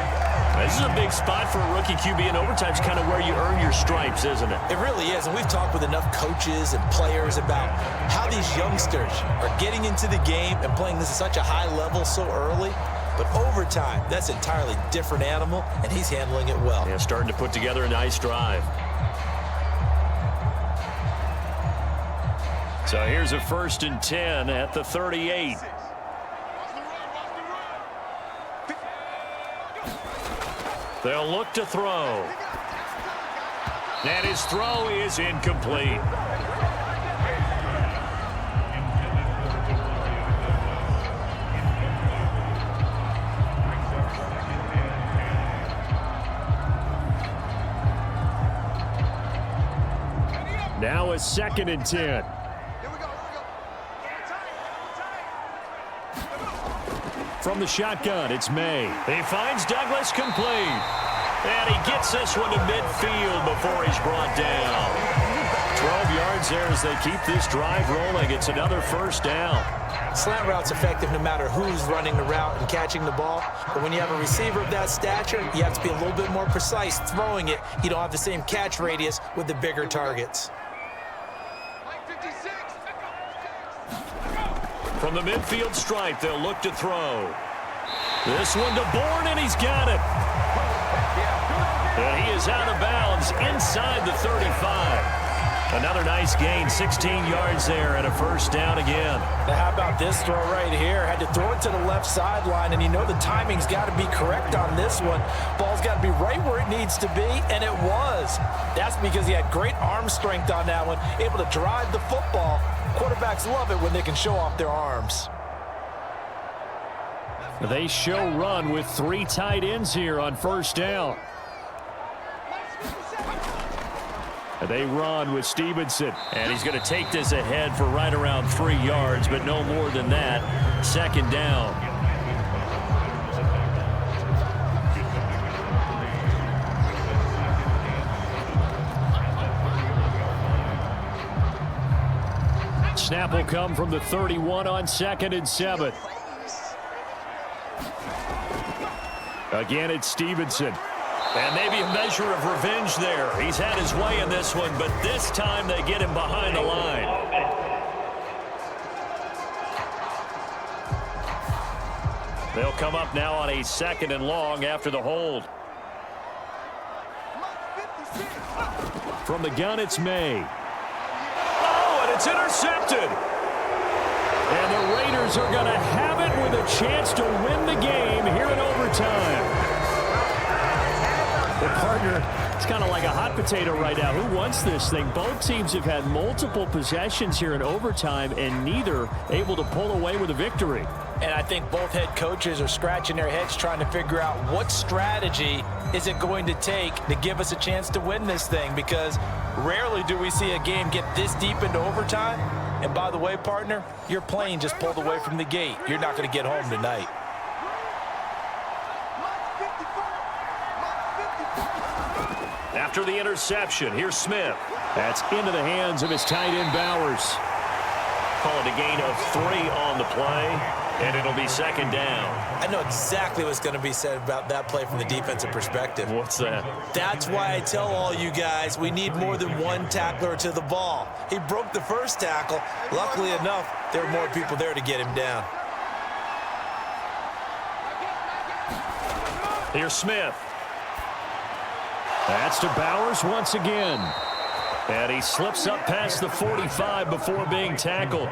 This is a big spot for a rookie QB, and overtime's kind of where you earn your stripes, isn't it? It really is, and we've talked with enough coaches and players about how these youngsters are getting into the game and playing this at such a high level so early. But overtime, that's an entirely different animal, and he's handling it well. Yeah, starting to put together a nice drive. So here's a 1st and 10 at the 38. They'll look to throw. And his throw is incomplete. Now a 2nd and 10. From the shotgun, it's May. He finds Douglas complete. And he gets this one to midfield before he's brought down. 12 yards there as they keep this drive rolling. It's another 1st down. Slant route's effective no matter who's running the route and catching the ball. But when you have a receiver of that stature, you have to be a little bit more precise throwing it. You don't have the same catch radius with the bigger targets. From the midfield stripe, they'll look to throw. This one to Bourne, and he's got it. And he is out of bounds inside the 35. Another nice gain, 16 yards there, and a 1st down again. Now how about this throw right here? Had to throw it to the left sideline, and you know the timing's got to be correct on this one. Ball's got to be right where it needs to be, and it was. That's because he had great arm strength on that one, able to drive the football. Quarterbacks love it when they can show off their arms. They show run with 3 tight ends here on 1st down. They run with Stevenson. And he's going to take this ahead for right around 3 yards, but no more than that. 2nd down. snap will come from the 31 on 2nd and 7. Again, it's Stevenson. And maybe a measure of revenge there. He's had his way in this one, but this time they get him behind the line. They'll come up now on a 2nd and long after the hold. From the gun, it's May. Oh, and it's intercepted. And the Raiders are going to have it with a chance to win the game here in overtime. Well, partner, it's kind of like a hot potato right now. Who wants this thing? Both teams have had multiple possessions here in overtime, and neither able to pull away with a victory. And I think both head coaches are scratching their heads trying to figure out what strategy is it going to take to give us a chance to win this thing, because rarely do we see a game get this deep into overtime. And by the way, partner, your plane just pulled away from the gate. You're not going to get home tonight. After the interception, here's Smith. That's into the hands of his tight end, Bowers. Call it a gain of 3 on the play, and it'll be 2nd down. I know exactly what's going to be said about that play from the defensive perspective. What's that? That's why I tell all you guys we need more than one tackler to the ball. He broke the first tackle. Luckily enough, there were more people there to get him down. Here's Smith. That's to Bowers once again. And he slips up past the 45 before being tackled.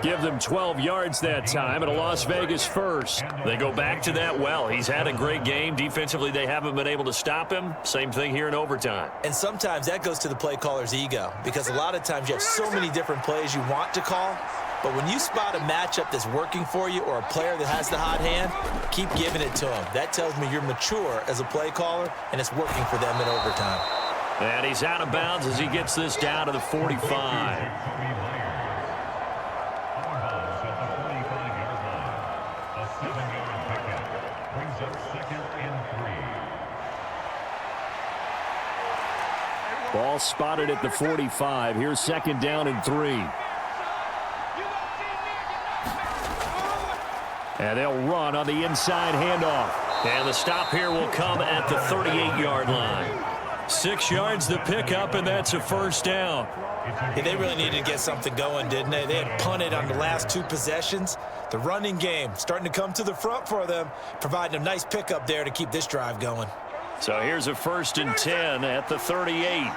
Give them 12 yards that time and a Las Vegas first. They go back to that well. He's had a great game. Defensively, they haven't been able to stop him. Same thing here in overtime. And sometimes that goes to the play caller's ego, because a lot of times you have so many different plays you want to call. But when you spot a matchup that's working for you or a player that has the hot hand, keep giving it to him. That tells me you're mature as a play caller, and it's working for them in overtime. And he's out of bounds as he gets this down to the 45. Ball spotted at the 45. Here's 2nd down and 3. And they'll run on the inside handoff. And the stop here will come at the 38-yard line. 6 yards the pickup, and that's a 1st down. Yeah, they really needed to get something going, didn't they? They had punted on the last 2 possessions. The running game starting to come to the front for them, providing a nice pickup there to keep this drive going. So here's a 1st and 10 at the 38.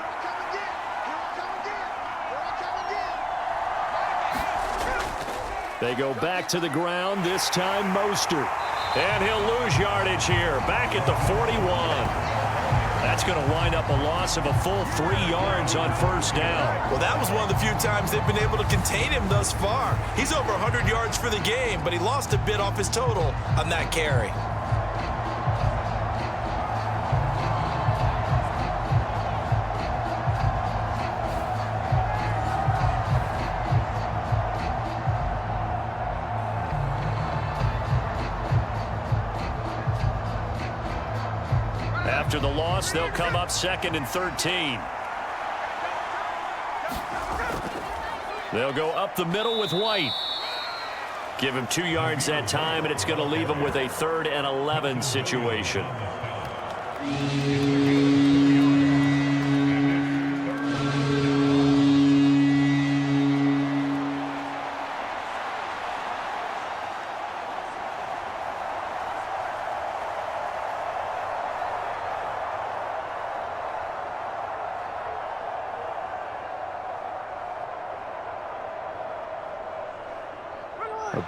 They go back to the ground, this time Mostert. And he'll lose yardage here, back at the 41. That's going to wind up a loss of a full 3 yards on 1st down. Well, that was one of the few times they've been able to contain him thus far. He's over 100 yards for the game, but he lost a bit off his total on that carry. After the loss, they'll come up 2nd and 13. They'll go up the middle with White. Give him 2 yards that time, and it's going to leave him with a 3rd and 11 situation.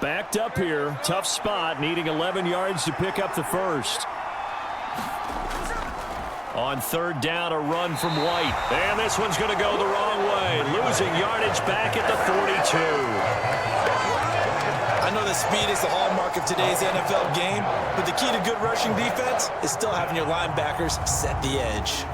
Backed up here, tough spot, needing 11 yards to pick up the 1st. On 3rd down, a run from White. And this one's going to go the wrong way, losing yardage back at the 42. I know that speed is the hallmark of today's NFL game, but the key to good rushing defense is still having your linebackers set the edge.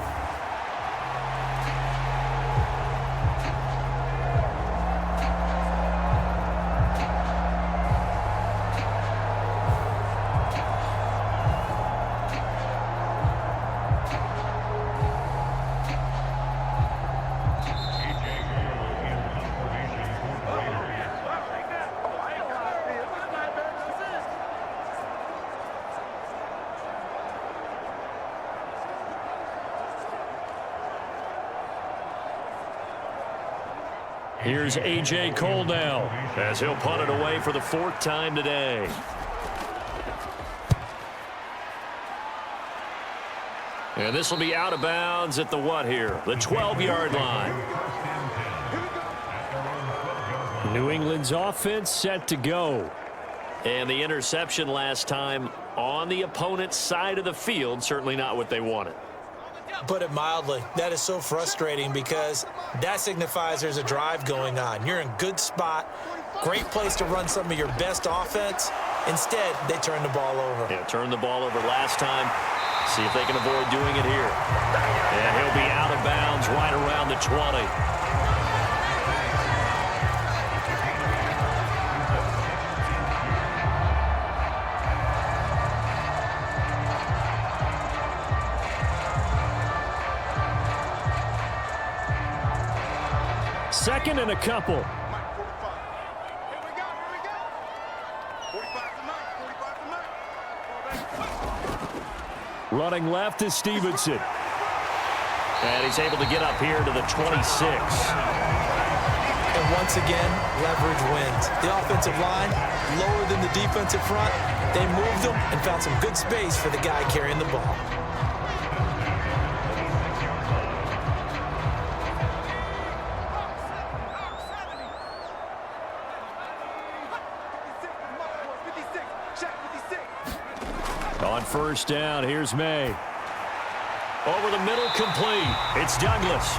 Here's A.J. Cole now as he'll punt it away for the 4th time today. And this will be out of bounds at the what here? The 12-yard line. New England's offense set to go. And the interception last time on the opponent's side of the field, certainly not what they wanted. Put it mildly, that is so frustrating because that signifies there's a drive going on. You're in good spot, great place to run some of your best offense. Instead, they turn the ball over. Yeah, turned the ball over last time. See if they can avoid doing it here. And he'll be out of bounds right around the 20. Second and a couple. Mike, 45. Here we go. 45 to Mike. 45 to Mike. Running left is Stevenson. And he's able to get up here to the 26. And once again, leverage wins. The offensive line, lower than the defensive front. They moved them and found some good space for the guy carrying the ball. On first down, here's May. Over the middle, complete. It's Douglas.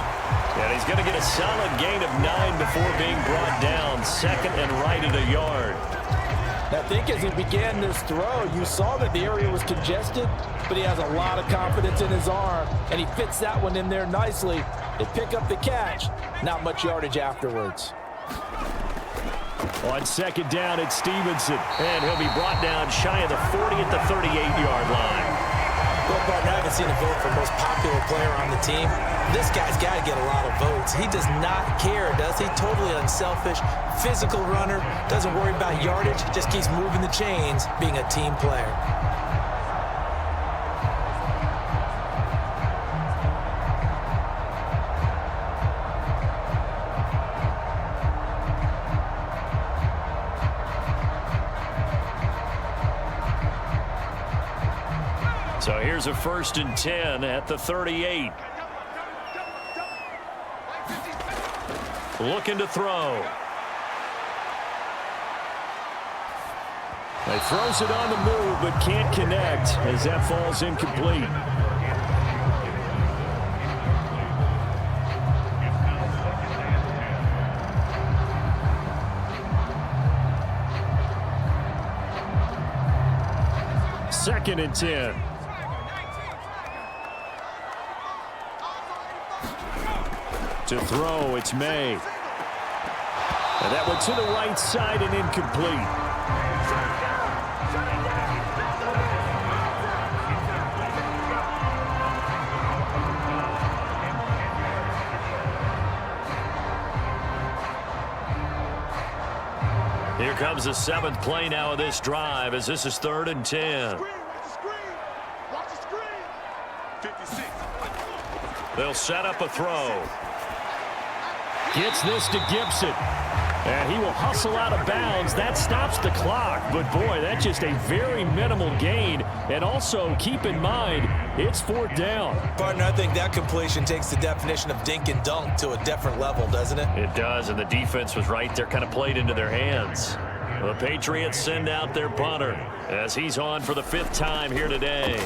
And he's going to get a solid gain of 9 before being brought down. Second and right at a yard. I think as he began this throw, you saw that the area was congested, but he has a lot of confidence in his arm, and he fits that one in there nicely. They pick up the catch. Not much yardage afterwards. On second down, it's Stevenson. And he'll be brought down shy of the 40 at the 38-yard line. Well, partner, I haven't seen a vote for most popular player on the team. This guy's got to get a lot of votes. He does not care, does he? Totally unselfish, physical runner, doesn't worry about yardage, just keeps moving the chains, being a team player. So here's a 1st and 10 at the 38. Looking to throw. He throws it on the move, but can't connect as that falls incomplete. Second and 10. To throw, it's May. And that one to the right side and incomplete. Here comes the 7th play now of this drive as this is 3rd and 10. Watch the screen. 56. They'll set up a throw. Gets this to Gibson. And he will hustle out of bounds. That stops the clock. But, boy, that's just a very minimal gain. And also, keep in mind, it's 4th down. Partner, I think that completion takes the definition of dink and dunk to a different level, doesn't it? It does, and the defense was right there, kind of played into their hands. The Patriots send out their punter as he's on for the 5th time here today.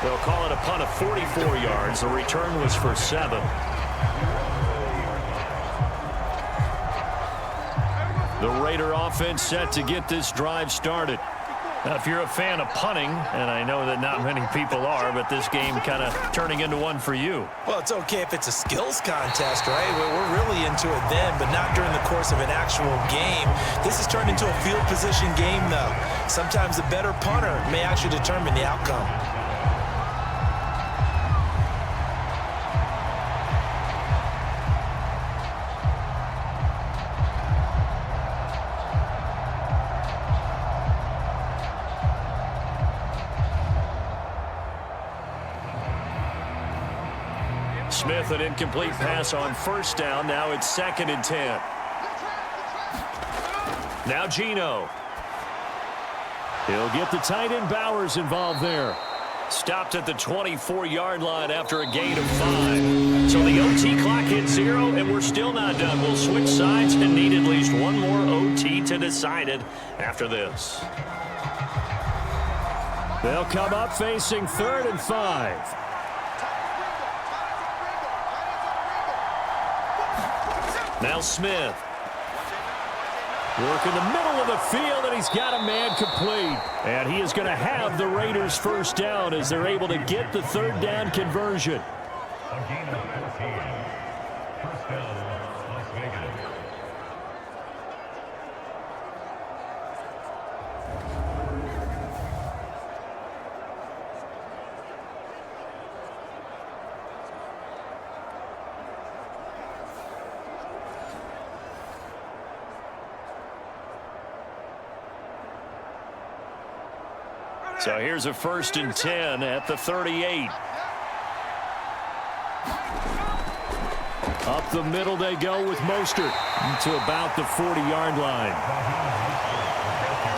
They'll call it a punt of 44 yards. The return was for 7. The Raider offense set to get this drive started. Now, if you're a fan of punting, and I know that not many people are, but this game kind of turning into one for you. Well, it's okay if it's a skills contest, right? We're really into it then, but not during the course of an actual game. This has turned into a field position game, though. Sometimes the better punter may actually determine the outcome. Smith, an incomplete pass on first down. Now it's 2nd and 10. Now Geno. He'll get the tight end Bowers involved there. Stopped at the 24-yard line after a gain of 5. So the OT clock hits 0, and we're still not done. We'll switch sides and need at least one more OT to decide it after this. They'll come up facing 3rd and 5. Now Smith. Work in the middle of the field, and he's got a man complete. And he is going to have the Raiders first down as they're able to get the 3rd down conversion. A gain of 14. First down, Las Vegas. So here's a 1st and 10 at the 38. Up the middle they go with Mostert to about the 40-yard line.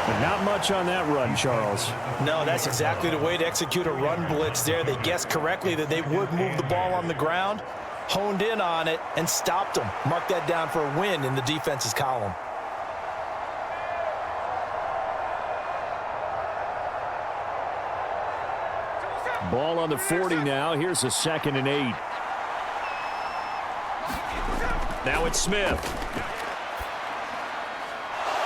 But not much on that run, Charles. No, that's exactly the way to execute a run blitz there. They guessed correctly that they would move the ball on the ground, honed in on it, and stopped them. Mark that down for a win in the defense's column. Ball on the 40 now. Here's a 2nd and 8. Now it's Smith.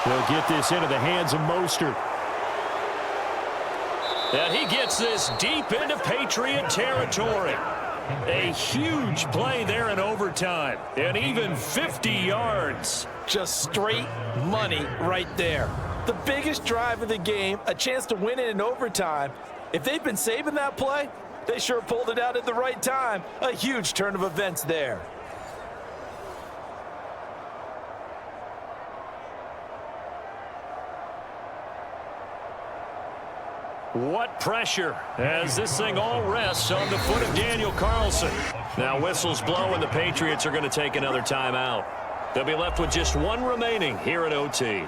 They'll get this into the hands of Mostert. And he gets this deep into Patriot territory. A huge play there in overtime. And even 50 yards. Just straight money right there. The biggest drive of the game, a chance to win it in overtime. If they've been saving that play, they sure pulled it out at the right time. A huge turn of events there. What pressure as this thing all rests on the foot of Daniel Carlson. Now whistles blow and the Patriots are going to take another timeout. They'll be left with just one remaining here at OT.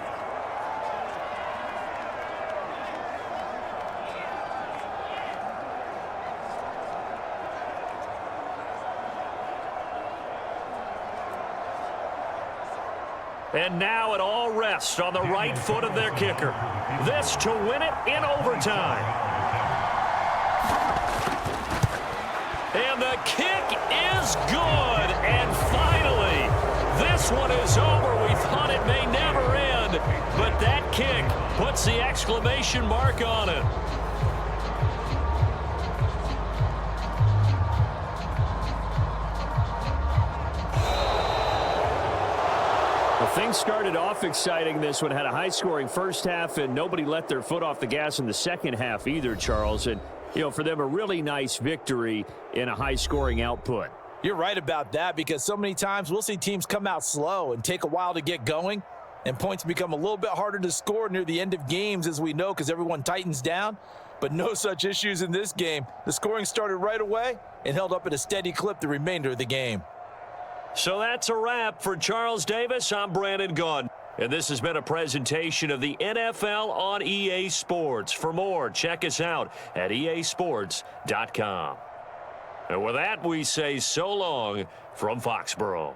And now it all rests on the right foot of their kicker. This to win it in overtime. And the kick is good. And finally, this one is over. We thought it may never end, but that kick puts the exclamation mark on it. Things started off exciting. This one had a high-scoring first half, and nobody let their foot off the gas in the second half either, Charles. And, you know, for them, a really nice victory in a high-scoring output. You're right about that because so many times we'll see teams come out slow and take a while to get going, and points become a little bit harder to score near the end of games, as we know, because everyone tightens down. But no such issues in this game. The scoring started right away and held up at a steady clip the remainder of the game. So that's a wrap for Charles Davis. I'm Brandon Gunn. And this has been a presentation of the NFL on EA Sports. For more, check us out at easports.com. And with that, we say so long from Foxborough.